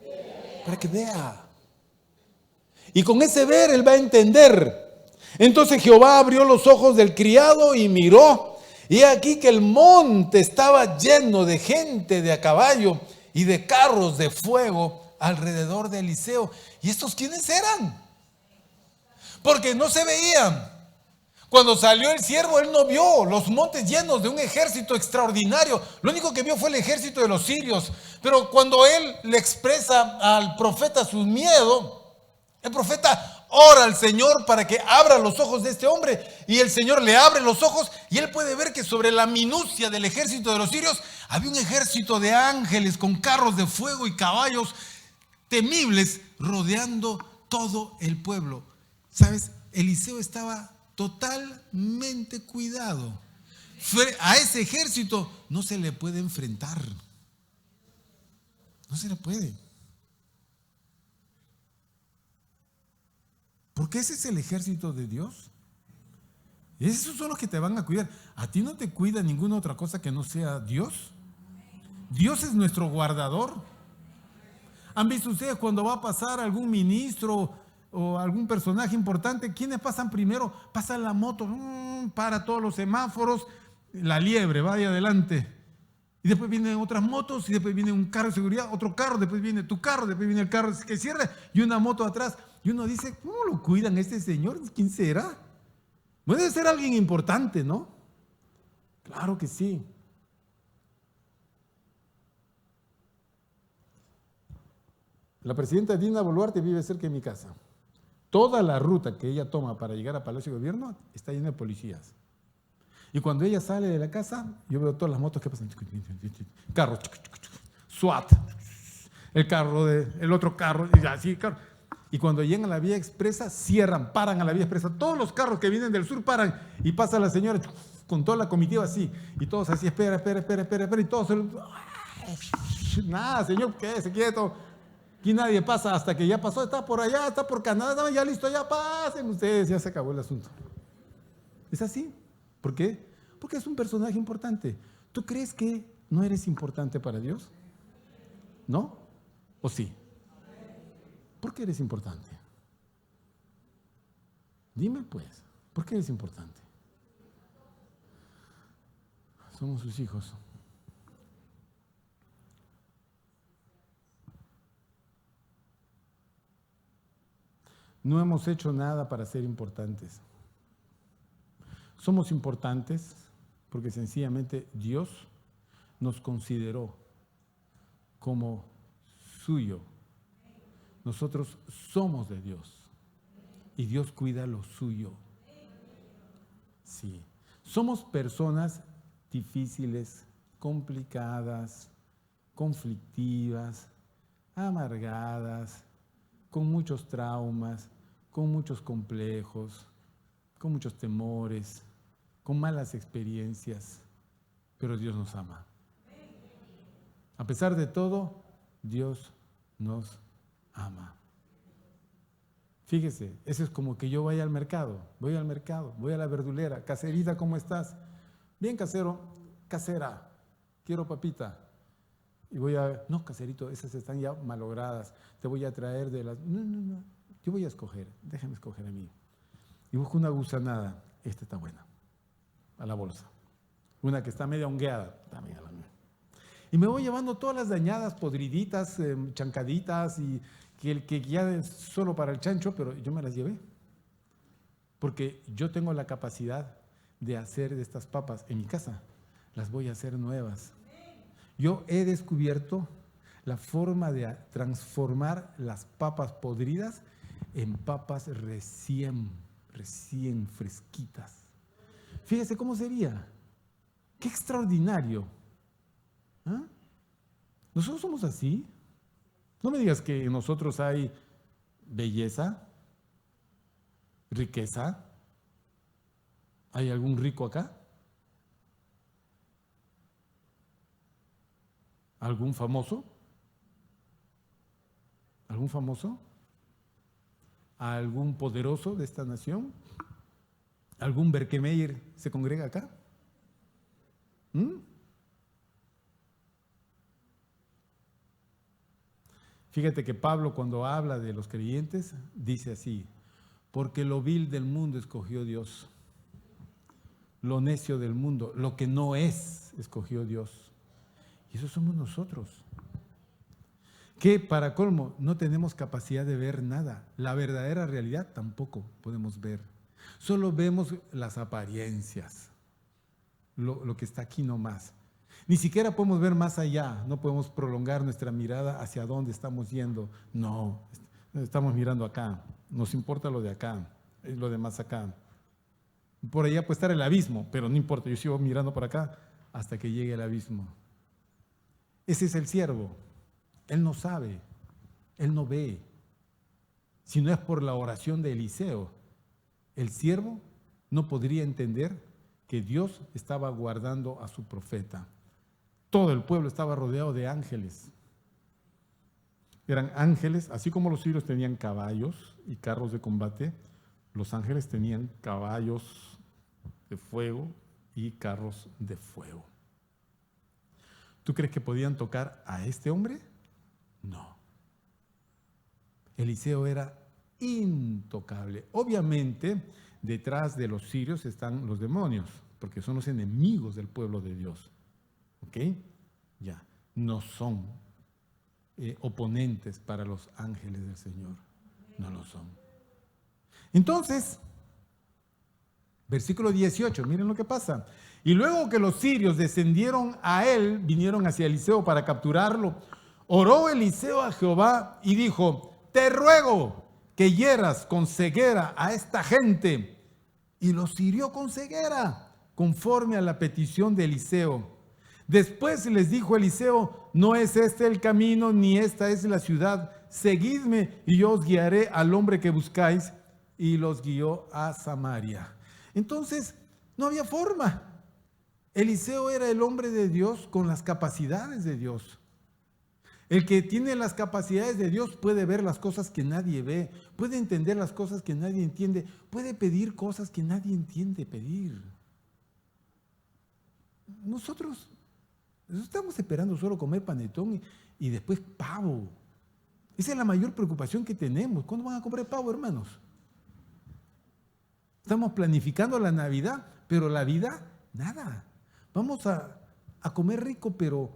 Para que vea. Y con ese ver él va a entender. Entonces Jehová abrió los ojos del criado y miró, y aquí que el monte estaba lleno de gente de a caballo y de carros de fuego alrededor de Eliseo. ¿Y estos quiénes eran? Porque no se veían. Cuando salió el siervo, él no vio los montes llenos de un ejército extraordinario. Lo único que vio fue el ejército de los sirios. Pero cuando él le expresa al profeta su miedo, el profeta ora al Señor para que abra los ojos de este hombre, y el Señor le abre los ojos y él puede ver que sobre la minucia del ejército de los sirios había un ejército de ángeles con carros de fuego y caballos temibles rodeando todo el pueblo. ¿Sabes? Eliseo estaba totalmente cuidado. A ese ejército no se le puede enfrentar. No se le puede. Porque ese es el ejército de Dios. Y esos son los que te van a cuidar. A ti no te cuida ninguna otra cosa que no sea Dios. Dios es nuestro guardador. ¿Han visto ustedes cuando va a pasar algún ministro o algún personaje importante? ¿Quiénes pasan primero? Pasa la moto, para todos los semáforos, la liebre va ahí adelante. Y después vienen otras motos, y después viene un carro de seguridad, otro carro, después viene tu carro, después viene el carro que cierra y una moto atrás. Y uno dice, ¿cómo lo cuidan este señor? ¿Quién será? Puede ser alguien importante, ¿no? Claro que sí. La presidenta Dina Boluarte vive cerca de mi casa. Toda la ruta que ella toma para llegar a Palacio de Gobierno está llena de policías. Y cuando ella sale de la casa, yo veo todas las motos que pasan. Carros, SWAT, el otro carro, y así, carro. Y cuando llegan a la vía expresa, cierran, paran a la vía expresa. Todos los carros que vienen del sur paran y pasa la señora con toda la comitiva así. Y todos así, espera. Y todos, nada, señor, quédese quieto. Aquí nadie pasa hasta que ya pasó, está por allá, está por Canadá, ya listo, ya pasen ustedes, ya se acabó el asunto. Es así. ¿Por qué? Porque es un personaje importante. ¿Tú crees que no eres importante para Dios? ¿No? ¿O sí? ¿Por qué eres importante? Dime pues, ¿por qué eres importante? Somos sus hijos. No hemos hecho nada para ser importantes. Somos importantes porque sencillamente Dios nos consideró como suyo. Nosotros somos de Dios y Dios cuida lo suyo. Sí. Somos personas difíciles, complicadas, conflictivas, amargadas, con muchos traumas, con muchos complejos, con muchos temores, con malas experiencias, pero Dios nos ama. A pesar de todo, Dios nos ama. Fíjese, eso es como que yo vaya al mercado, voy a la verdulera, caserita, ¿cómo estás? Bien, casero, casera, quiero papita. Y voy a, no, caserito, esas están ya malogradas, te voy a traer de las, no, yo voy a escoger, déjame escoger a mí. Y busco una gusanada, esta está buena, a la bolsa. Una que está media hongueada, también a la mía. Y me voy llevando todas las dañadas, podriditas, chancaditas, y que ya es solo para el chancho, pero yo me las llevé. Porque yo tengo la capacidad de hacer de estas papas en mi casa, las voy a hacer nuevas. Yo he descubierto la forma de transformar las papas podridas en papas recién fresquitas. Fíjese cómo sería. ¡Qué extraordinario! ¿Ah? Nosotros somos así. No me digas que en nosotros hay belleza, riqueza. ¿Hay algún rico acá? ¿Algún famoso? ¿Algún famoso? ¿Algún poderoso de esta nación? ¿Algún Berkemeyer se congrega acá? Fíjate que Pablo, cuando habla de los creyentes, dice así: porque lo vil del mundo escogió Dios, lo necio del mundo, lo que no es, escogió Dios. Y eso somos nosotros, que para colmo no tenemos capacidad de ver nada. La verdadera realidad tampoco podemos ver. Solo vemos las apariencias, lo que está aquí nomás. Ni siquiera podemos ver más allá, no podemos prolongar nuestra mirada hacia dónde estamos yendo. No, estamos mirando acá. nos importa lo de acá, es lo de más acá. Por allá puede estar el abismo, pero no importa, yo sigo mirando por acá hasta que llegue el abismo. Ese es el siervo. Él no sabe, él no ve. Si no es por la oración de Eliseo, el siervo no podría entender que Dios estaba guardando a su profeta. Todo el pueblo estaba rodeado de ángeles. Eran ángeles, así como los sirios tenían caballos y carros de combate, los ángeles tenían caballos de fuego y carros de fuego. ¿Tú crees que podían tocar a este hombre? No. Eliseo era intocable. Obviamente, detrás de los sirios están los demonios, porque son los enemigos del pueblo de Dios. ¿Ok? Ya, no son oponentes para los ángeles del Señor. No lo son. Entonces, versículo 18, miren lo que pasa. Y luego que los sirios descendieron a él, vinieron hacia Eliseo para capturarlo, oró Eliseo a Jehová y dijo: te ruego que hieras con ceguera a esta gente. Y los hirió con ceguera, conforme a la petición de Eliseo. Después les dijo Eliseo: no es este el camino, ni esta es la ciudad. Seguidme y yo os guiaré al hombre que buscáis. Y los guió a Samaria. Entonces, no había forma. Eliseo era el hombre de Dios con las capacidades de Dios. El que tiene las capacidades de Dios puede ver las cosas que nadie ve, puede entender las cosas que nadie entiende, puede pedir cosas que nadie entiende pedir. Nosotros estamos esperando solo comer panetón y después pavo. Esa es la mayor preocupación que tenemos. ¿Cuándo van a comer pavo, hermanos? Estamos planificando la Navidad, pero la vida, nada. Vamos a comer rico, pero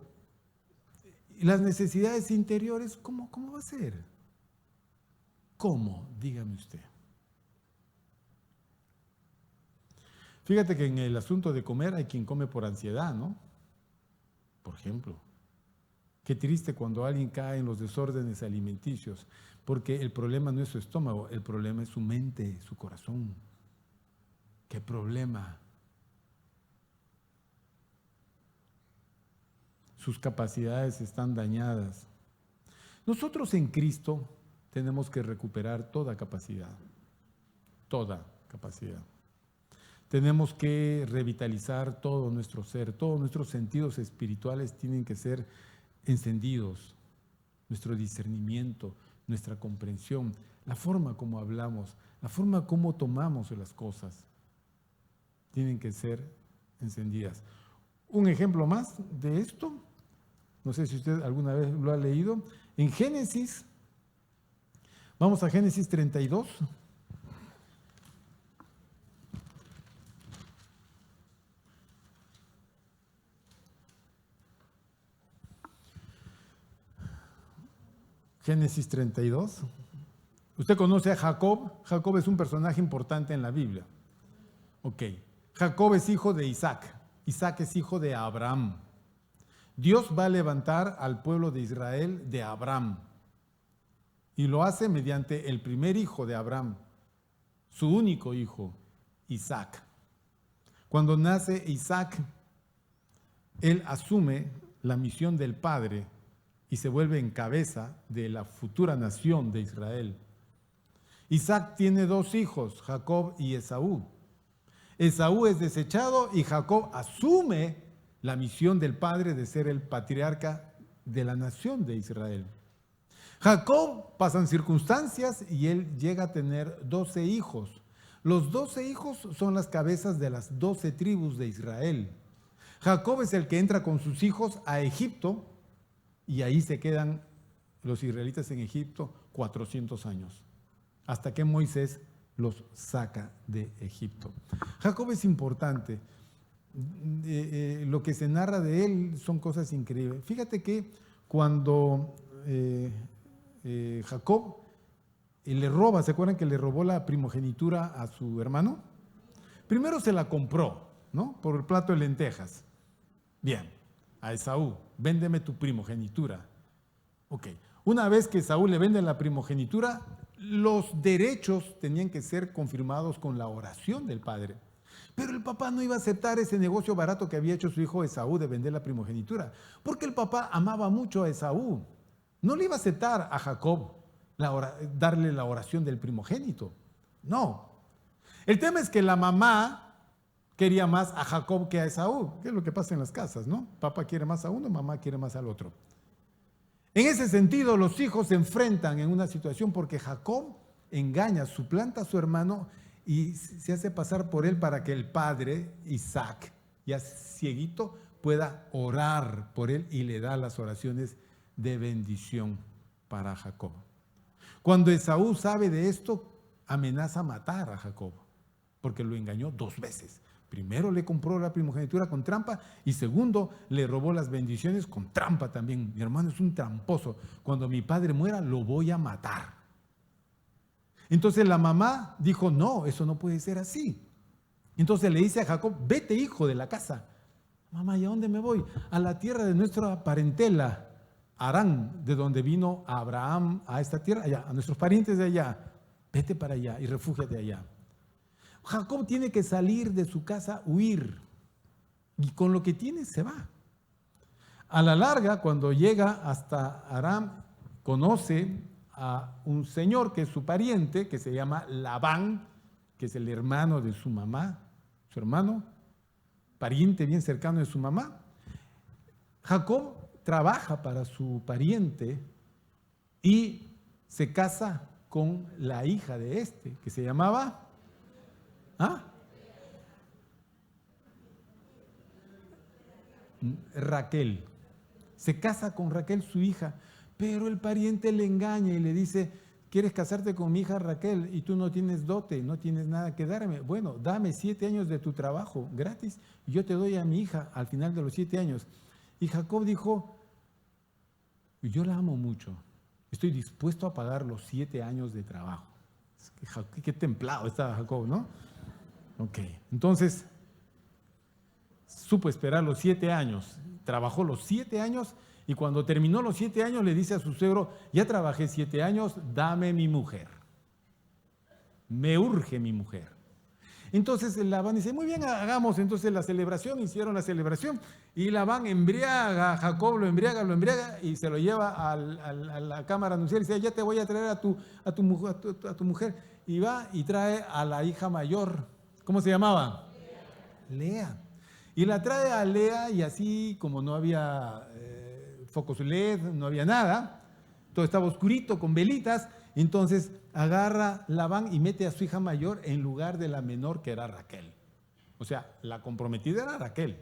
las necesidades interiores, ¿cómo va a ser? ¿Cómo? Dígame usted. Fíjate que en el asunto de comer hay quien come por ansiedad, ¿no? Por ejemplo. Qué triste cuando alguien cae en los desórdenes alimenticios, porque el problema no es su estómago, el problema es su mente, su corazón. ¿Qué problema? Sus capacidades están dañadas. Nosotros en Cristo tenemos que recuperar toda capacidad. Toda capacidad. Tenemos que revitalizar todo nuestro ser, todos nuestros sentidos espirituales tienen que ser encendidos. Nuestro discernimiento, nuestra comprensión, la forma como hablamos, la forma como tomamos las cosas, tienen que ser encendidas. Un ejemplo más de esto, no sé si usted alguna vez lo ha leído, en Génesis, vamos a Génesis 32. Génesis 32. Usted conoce a Jacob. Jacob es un personaje importante en la Biblia. Ok. Jacob es hijo de Isaac. Isaac es hijo de Abraham. Dios va a levantar al pueblo de Israel de Abraham. Y lo hace mediante el primer hijo de Abraham, su único hijo, Isaac. Cuando nace Isaac, él asume la misión del padre y se vuelve en cabeza de la futura nación de Israel. Isaac tiene dos hijos, Jacob y Esaú. Esaú es desechado y Jacob asume la misión del padre de ser el patriarca de la nación de Israel. Jacob pasan circunstancias y él llega a tener 12 hijos. Los 12 hijos son las cabezas de las 12 tribus de Israel. Jacob es el que entra con sus hijos a Egipto y ahí se quedan los israelitas en Egipto 400 años, hasta que Moisés los saca de Egipto. Jacob es importante. Lo que se narra de él son cosas increíbles. Fíjate que cuando Jacob le roba, ¿se acuerdan que le robó la primogenitura a su hermano? Primero se la compró, ¿no? Por el plato de lentejas. Bien, a Esaú, véndeme tu primogenitura. Ok, una vez que Esaú le vende la primogenitura, los derechos tenían que ser confirmados con la oración del padre. Pero el papá no iba a aceptar ese negocio barato que había hecho su hijo Esaú de vender la primogenitura, porque el papá amaba mucho a Esaú. No le iba a aceptar a Jacob darle la oración del primogénito. No. El tema es que la mamá quería más a Jacob que a Esaú, que es lo que pasa en las casas, ¿no? Papá quiere más a uno, mamá quiere más al otro. En ese sentido, los hijos se enfrentan en una situación porque Jacob engaña, suplanta a su hermano y se hace pasar por él para que el padre, Isaac, ya cieguito, pueda orar por él y le da las oraciones de bendición para Jacob. Cuando Esaú sabe de esto, amenaza matar a Jacob, porque lo engañó 2 veces. Primero le compró la primogenitura con trampa y segundo le robó las bendiciones con trampa también. Mi hermano es un tramposo. Cuando mi padre muera lo voy a matar. Entonces la mamá dijo, no, eso no puede ser así. Entonces le dice a Jacob, vete hijo de la casa. Mamá, ¿y a dónde me voy? A la tierra de nuestra parentela, Harán, de donde vino Abraham a esta tierra, allá, a nuestros parientes de allá. Vete para allá y refúgiate allá. Jacob tiene que salir de su casa, huir, y con lo que tiene se va. A la larga, cuando llega hasta Aram, conoce a un señor que es su pariente, que se llama Labán, que es el hermano de su mamá, su hermano, pariente bien cercano de su mamá. Jacob trabaja para su pariente y se casa con la hija de este, que se llamaba Raquel. Se casa con Raquel, su hija, pero el pariente le engaña y le dice, ¿quieres casarte con mi hija Raquel y tú no tienes dote, no tienes nada que darme? Bueno, dame 7 años de tu trabajo gratis y yo te doy a mi hija al final de los 7 años. Y Jacob dijo, yo la amo mucho, estoy dispuesto a pagar los 7 años de trabajo. Qué templado estaba Jacob, ¿no? Ok, entonces supo esperar los 7 años, trabajó los 7 años y cuando terminó los 7 años le dice a su suegro, ya trabajé 7 años, dame mi mujer, me urge mi mujer. Entonces Labán dice, muy bien, hagamos entonces la celebración, hicieron la celebración y Labán embriaga a Jacob, lo embriaga y se lo lleva a la cámara nupcial y dice, ya te voy a traer a tu mujer, y va y trae a la hija mayor. ¿Cómo se llamaba? Lea. Y la trae a Lea y así como no había focos LED, no había nada, todo estaba oscurito con velitas, entonces agarra Labán y mete a su hija mayor en lugar de la menor que era Raquel. O sea, la comprometida era Raquel.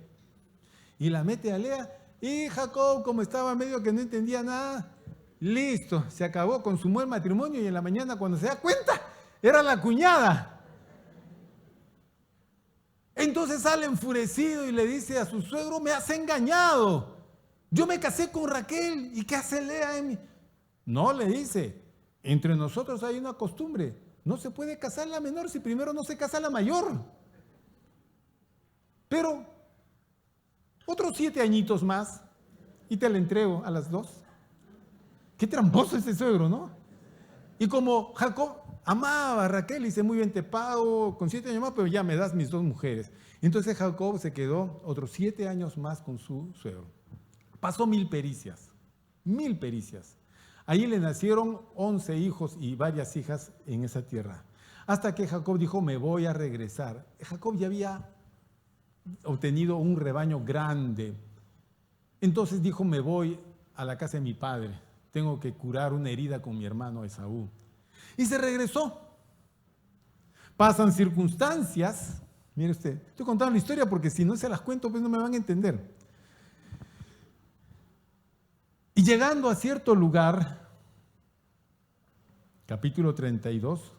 Y la mete a Lea y Jacob, como estaba medio que no entendía nada, listo, se acabó, consumó el matrimonio y en la mañana cuando se da cuenta, era la cuñada. Entonces sale enfurecido y le dice a su suegro, me has engañado. Yo me casé con Raquel. ¿Y qué hace Lea en mí? No, le dice, entre nosotros hay una costumbre. No se puede casar la menor si primero no se casa la mayor. Pero otros 7 añitos más y te la entrego a las 2. Qué tramposo ese suegro, ¿no? Y como Jacob amaba a Raquel y dice, muy bien, te pago con 7 años más, pero ya me das mis 2 mujeres. Entonces Jacob se quedó otros 7 años más con su suegro. Pasó 1000 pericias, 1000 pericias. Allí le nacieron 11 hijos y varias hijas en esa tierra. Hasta que Jacob dijo, me voy a regresar. Jacob ya había obtenido un rebaño grande. Entonces dijo, me voy a la casa de mi padre. Tengo que curar una herida con mi hermano Esaú. Y se regresó. Pasan circunstancias. Mire usted, estoy contando la historia porque si no se las cuento, pues no me van a entender. Y llegando a cierto lugar, capítulo 32,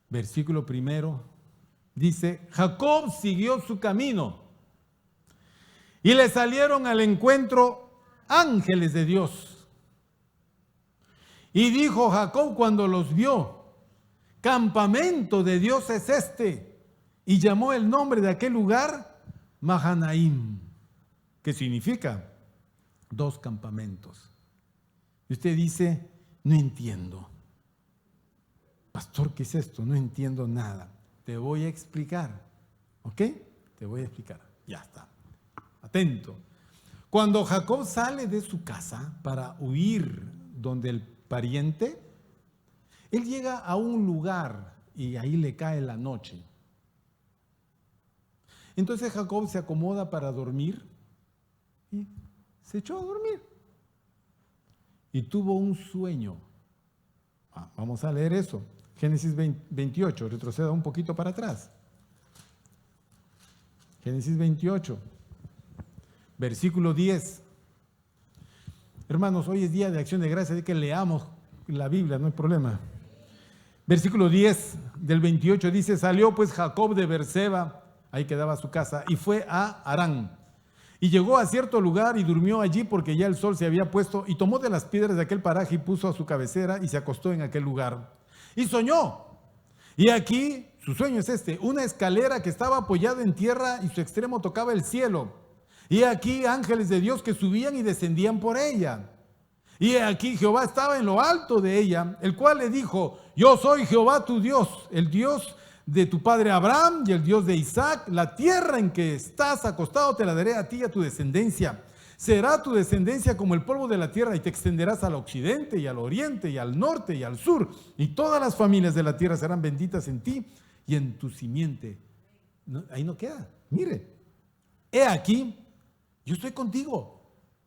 versículo 1, dice, Jacob siguió su camino y le salieron al encuentro ángeles de Dios. Y dijo Jacob cuando los vio, campamento de Dios es este. Y llamó el nombre de aquel lugar Mahanaim, que significa 2 campamentos. Y usted dice, no entiendo. Pastor, ¿qué es esto? No entiendo nada. Te voy a explicar, ¿ok? Te voy a explicar. Ya está. Atento. Cuando Jacob sale de su casa para huir donde el pariente, él llega a un lugar y ahí le cae la noche. Entonces Jacob se acomoda para dormir y se echó a dormir. Y tuvo un sueño. Vamos a leer eso. Génesis 28, retroceda un poquito para atrás. Génesis 28, versículo 10. Hermanos, hoy es día de acción de gracias, de que leamos la Biblia, no hay problema. Versículo 10 del 28 dice: salió pues Jacob de Beerseba, ahí quedaba su casa, y fue a Harán. Y llegó a cierto lugar y durmió allí porque ya el sol se había puesto, y tomó de las piedras de aquel paraje y puso a su cabecera y se acostó en aquel lugar. Y soñó. Y aquí, su sueño es este: una escalera que estaba apoyada en tierra y su extremo tocaba el cielo. Y aquí ángeles de Dios que subían y descendían por ella. Y aquí Jehová estaba en lo alto de ella, el cual le dijo: yo soy Jehová tu Dios, el Dios de tu padre Abraham y el Dios de Isaac. La tierra en que estás acostado te la daré a ti y a tu descendencia. Será tu descendencia como el polvo de la tierra, y te extenderás al occidente y al oriente y al norte y al sur. Y todas las familias de la tierra serán benditas en ti y en tu simiente. No, ahí no queda. Mire, he aquí, yo estoy contigo.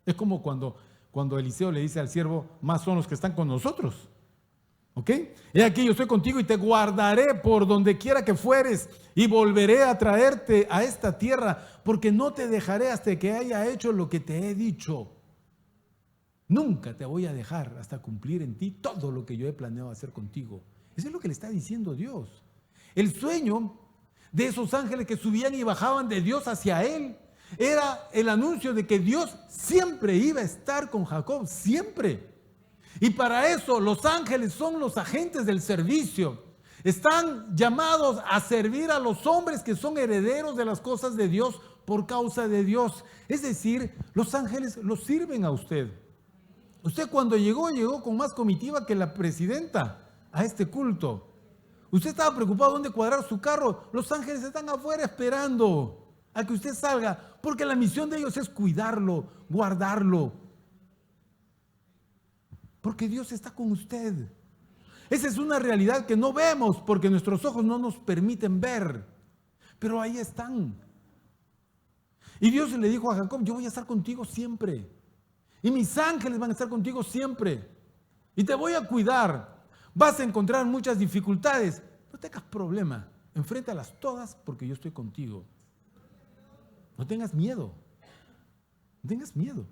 Es como cuando Eliseo le dice al siervo: más son los que están con nosotros. ¿Ok? He aquí, yo estoy contigo y te guardaré por donde quiera que fueres, y volveré a traerte a esta tierra, porque no te dejaré hasta que haya hecho lo que te he dicho. Nunca te voy a dejar hasta cumplir en ti todo lo que yo he planeado hacer contigo. Eso es lo que le está diciendo Dios. El sueño de esos ángeles que subían y bajaban de Dios hacia él era el anuncio de que Dios siempre iba a estar con Jacob, siempre. Y para eso los ángeles son los agentes del servicio. Están llamados a servir a los hombres que son herederos de las cosas de Dios por causa de Dios. Es decir, los ángeles los sirven a usted. Usted cuando llegó con más comitiva que la presidenta a este culto. Usted estaba preocupado dónde cuadrar su carro. Los ángeles están afuera esperando a que usted salga, porque la misión de ellos es cuidarlo, guardarlo. Porque Dios está con usted. Esa es una realidad que no vemos porque nuestros ojos no nos permiten ver. Pero ahí están. Y Dios le dijo a Jacob: yo voy a estar contigo siempre. Y mis ángeles van a estar contigo siempre. Y te voy a cuidar. Vas a encontrar muchas dificultades. No tengas problema. Enfréntalas todas porque yo estoy contigo. No tengas miedo. No tengas miedo.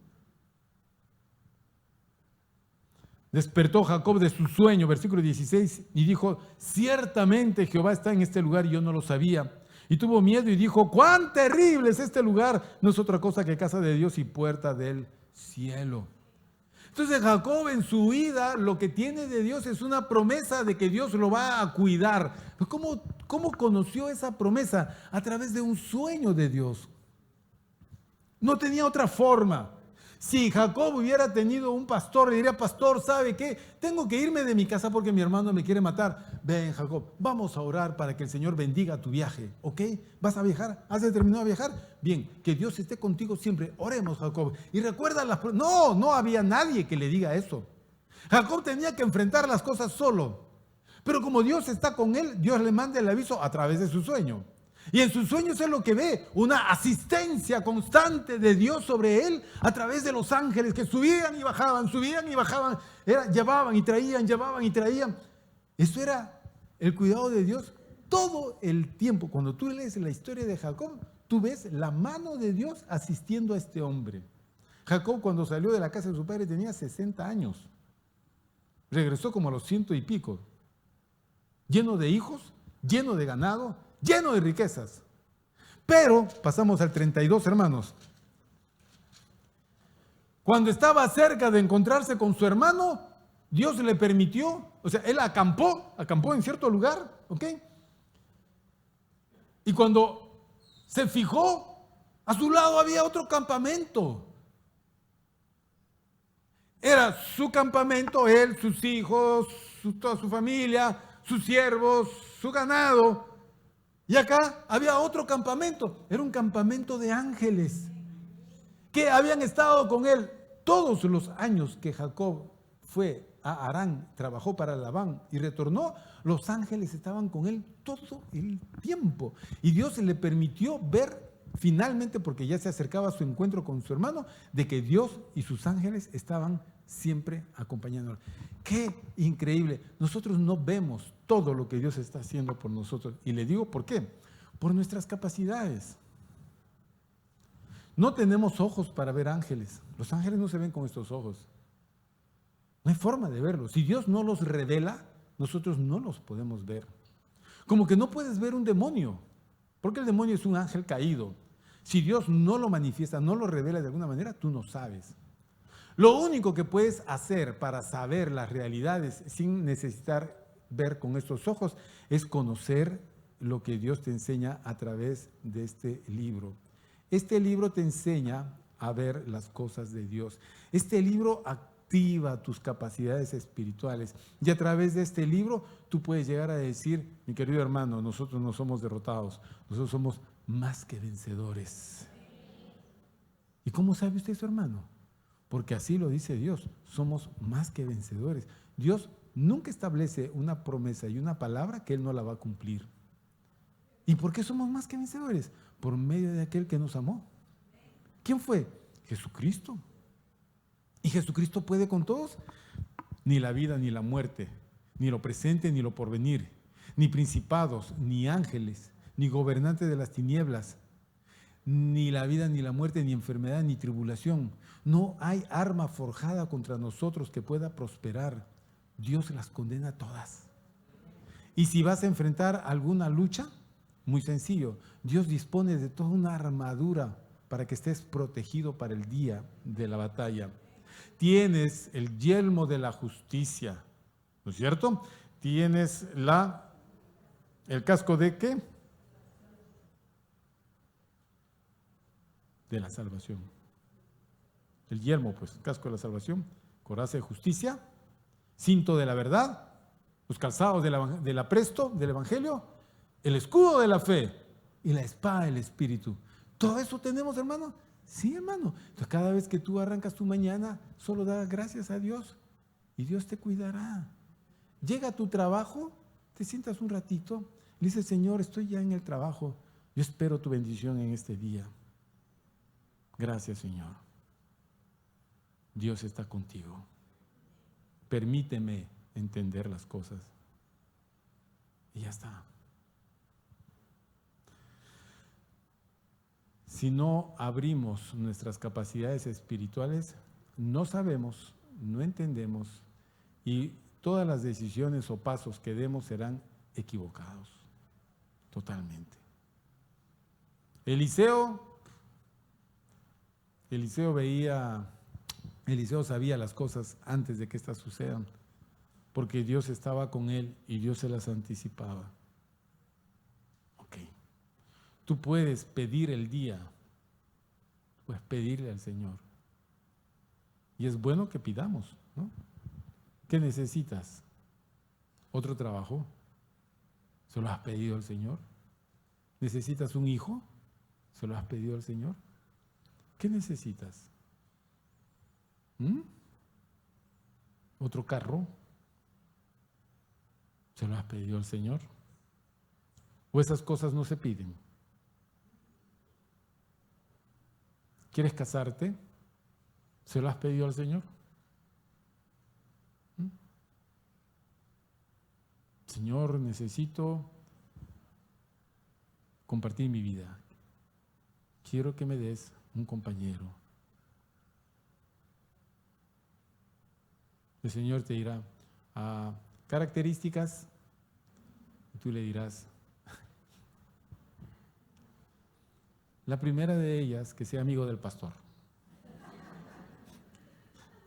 Despertó Jacob de su sueño, versículo 16, y dijo: ciertamente Jehová está en este lugar y yo no lo sabía. Y tuvo miedo y dijo: cuán terrible es este lugar, no es otra cosa que casa de Dios y puerta del cielo. Entonces Jacob en su vida lo que tiene de Dios es una promesa de que Dios lo va a cuidar. ¿Cómo conoció esa promesa? A través de un sueño de Dios. No tenía otra forma. Si Jacob hubiera tenido un pastor, le diría: pastor, ¿sabe qué? Tengo que irme de mi casa porque mi hermano me quiere matar. Ven, Jacob, vamos a orar para que el Señor bendiga tu viaje, ¿ok? ¿Vas a viajar? ¿Has determinado a viajar? Bien, que Dios esté contigo siempre. Oremos, Jacob. Y recuerda no había nadie que le diga eso. Jacob tenía que enfrentar las cosas solo. Pero como Dios está con él, Dios le manda el aviso a través de su sueño. Y en sus sueños es lo que ve, una asistencia constante de Dios sobre él a través de los ángeles que subían y bajaban, llevaban y traían. Eso era el cuidado de Dios todo el tiempo. Cuando tú lees la historia de Jacob, tú ves la mano de Dios asistiendo a este hombre. Jacob, cuando salió de la casa de su padre, tenía 60 años. Regresó como a los 100 y pico, lleno de hijos, lleno de ganado, lleno de riquezas. Pero pasamos al 32, hermanos. Cuando estaba cerca de encontrarse con su hermano, Dios le permitió, o sea, él acampó en cierto lugar, ¿ok? Y cuando se fijó, a su lado había otro campamento. Era su campamento, él, sus hijos, toda su familia, sus siervos, su ganado. Y acá había otro campamento, era un campamento de ángeles que habían estado con él todos los años que Jacob fue a Harán, trabajó para Labán y retornó. Los ángeles estaban con él todo el tiempo. Y Dios le permitió ver finalmente, porque ya se acercaba a su encuentro con su hermano, de que Dios y sus ángeles estaban siempre acompañándolo. ¡Qué increíble! Nosotros no vemos todo lo que Dios está haciendo por nosotros. Y le digo, ¿por qué? Por nuestras capacidades. No tenemos ojos para ver ángeles. Los ángeles no se ven con estos ojos. No hay forma de verlos. Si Dios no los revela, nosotros no los podemos ver. Como que no puedes ver un demonio, porque el demonio es un ángel caído. Si Dios no lo manifiesta, no lo revela de alguna manera, tú no sabes. Lo único que puedes hacer para saber las realidades sin necesitar ver con estos ojos es conocer lo que Dios te enseña a través de este libro. Este libro te enseña a ver las cosas de Dios. Este libro activa tus capacidades espirituales. Y a través de este libro tú puedes llegar a decir, mi querido hermano, nosotros no somos derrotados, nosotros somos más que vencedores. ¿Y cómo sabe usted eso, hermano? Porque así lo dice Dios, somos más que vencedores. Dios nunca establece una promesa y una palabra que Él no la va a cumplir. ¿Y por qué somos más que vencedores? Por medio de aquel que nos amó. ¿Quién fue? Jesucristo. ¿Y Jesucristo puede con todos? Ni la vida ni la muerte, ni lo presente ni lo porvenir, ni principados, ni ángeles, ni gobernantes de las tinieblas, ni la vida ni la muerte, ni enfermedad, ni tribulación. No hay arma forjada contra nosotros que pueda prosperar. Dios las condena todas. Y si vas a enfrentar alguna lucha, muy sencillo, Dios dispone de toda una armadura para que estés protegido para el día de la batalla. Tienes el yelmo de la justicia, ¿no es cierto? Tienes el casco de ¿qué? De la salvación. El yelmo, pues, casco de la salvación, coraza de justicia, cinto de la verdad, los calzados del apresto del evangelio, el escudo de la fe y la espada del Espíritu. ¿Todo eso tenemos, hermano? Sí, hermano. Entonces, cada vez que tú arrancas tu mañana, solo da gracias a Dios y Dios te cuidará. Llega a tu trabajo, te sientas un ratito, le dices, Señor, estoy ya en el trabajo, yo espero tu bendición en este día. Gracias, Señor. Dios está contigo. Permíteme entender las cosas. Y ya está. Si no abrimos nuestras capacidades espirituales, no sabemos, no entendemos y todas las decisiones o pasos que demos serán equivocados. Totalmente. Eliseo sabía las cosas antes de que éstas sucedan, porque Dios estaba con él y Dios se las anticipaba. Ok. Tú puedes pedir el día, puedes pedirle al Señor. Y es bueno que pidamos, ¿no? ¿Qué necesitas? ¿Otro trabajo? ¿Se lo has pedido al Señor? ¿Necesitas un hijo? ¿Se lo has pedido al Señor? ¿Qué necesitas? ¿Otro carro? ¿Se lo has pedido al Señor? ¿O esas cosas no se piden? ¿Quieres casarte? ¿Se lo has pedido al Señor? Señor, necesito compartir mi vida. Quiero que me des un compañero. El Señor te dirá características y tú le dirás, la primera de ellas, que sea amigo del pastor.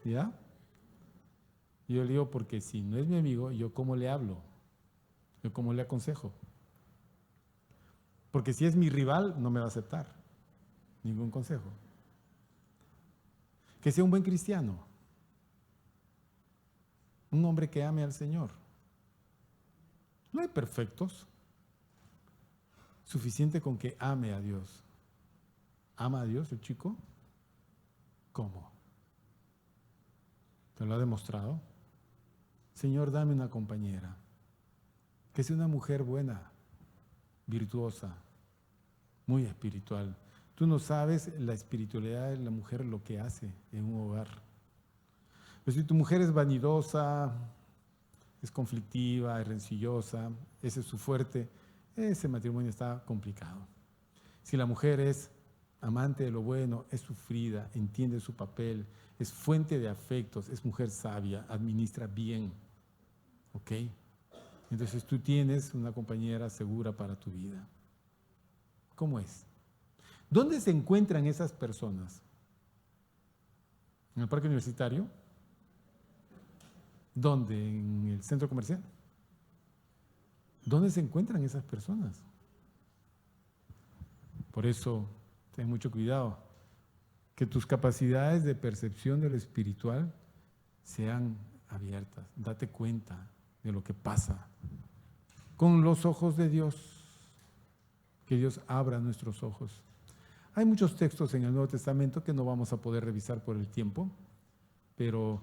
¿Ya? Yo le digo, porque si no es mi amigo, ¿yo cómo le hablo? ¿Yo cómo le aconsejo? Porque si es mi rival, no me va a aceptar ningún consejo. Que sea un buen cristiano. Un hombre que ame al Señor. No hay perfectos. Suficiente con que ame a Dios. ¿Ama a Dios el chico? ¿Cómo? ¿Te lo ha demostrado? Señor, dame una compañera. Que sea una mujer buena, virtuosa, muy espiritual. Tú no sabes la espiritualidad de la mujer lo que hace en un hogar. Pero si tu mujer es vanidosa, es conflictiva, es rencillosa, ese es su fuerte, ese matrimonio está complicado. Si la mujer es amante de lo bueno, es sufrida, entiende su papel, es fuente de afectos, es mujer sabia, administra bien, ¿ok? Entonces tú tienes una compañera segura para tu vida. ¿Cómo es? ¿Dónde se encuentran esas personas? ¿En el parque universitario? ¿Dónde? ¿En el centro comercial? ¿Dónde se encuentran esas personas? Por eso, ten mucho cuidado, que tus capacidades de percepción de lo espiritual sean abiertas. Date cuenta de lo que pasa con los ojos de Dios, que Dios abra nuestros ojos. Hay muchos textos en el Nuevo Testamento que no vamos a poder revisar por el tiempo, pero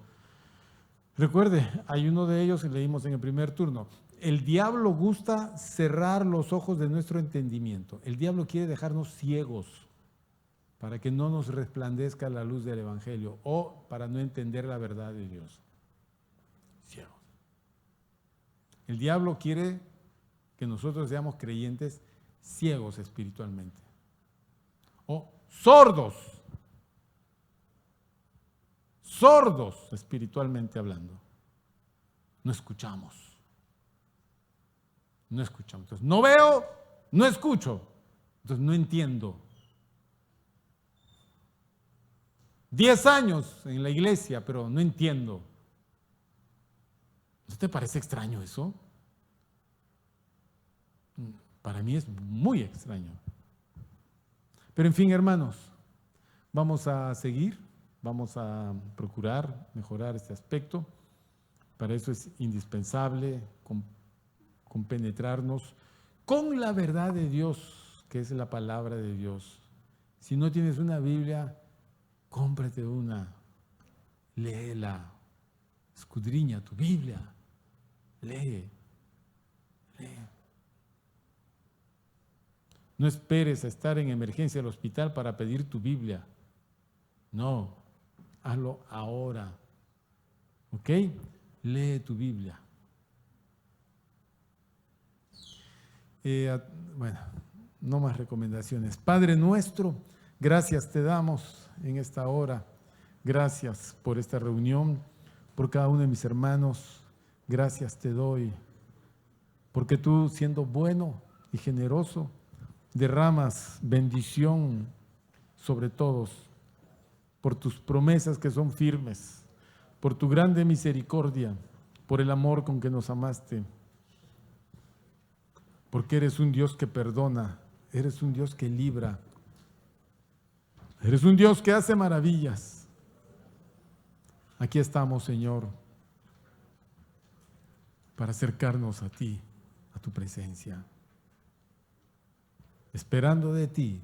recuerde, hay uno de ellos que leímos en el primer turno. El diablo gusta cerrar los ojos de nuestro entendimiento. El diablo quiere dejarnos ciegos para que no nos resplandezca la luz del Evangelio o para no entender la verdad de Dios. Ciegos. El diablo quiere que nosotros seamos creyentes ciegos espiritualmente o sordos espiritualmente hablando. No escuchamos. Entonces, no veo, no escucho, entonces no entiendo. 10 años en la iglesia, pero no entiendo. ¿No te parece extraño eso? Para mí es muy extraño. Pero en fin, hermanos, vamos a seguir, vamos a procurar mejorar este aspecto. Para eso es indispensable compenetrarnos con la verdad de Dios, que es la palabra de Dios. Si no tienes una Biblia, cómprate una, léela, escudriña tu Biblia, lee. No esperes a estar en emergencia al hospital para pedir tu Biblia. No, hazlo ahora. ¿Ok? Lee tu Biblia. Bueno, no más recomendaciones. Padre nuestro, gracias te damos en esta hora. Gracias por esta reunión, por cada uno de mis hermanos. Gracias te doy, porque tú, siendo bueno y generoso, derramas bendición sobre todos, por tus promesas que son firmes, por tu grande misericordia, por el amor con que nos amaste, porque eres un Dios que perdona, eres un Dios que libra, eres un Dios que hace maravillas. Aquí estamos, Señor, para acercarnos a ti, a tu presencia, esperando de ti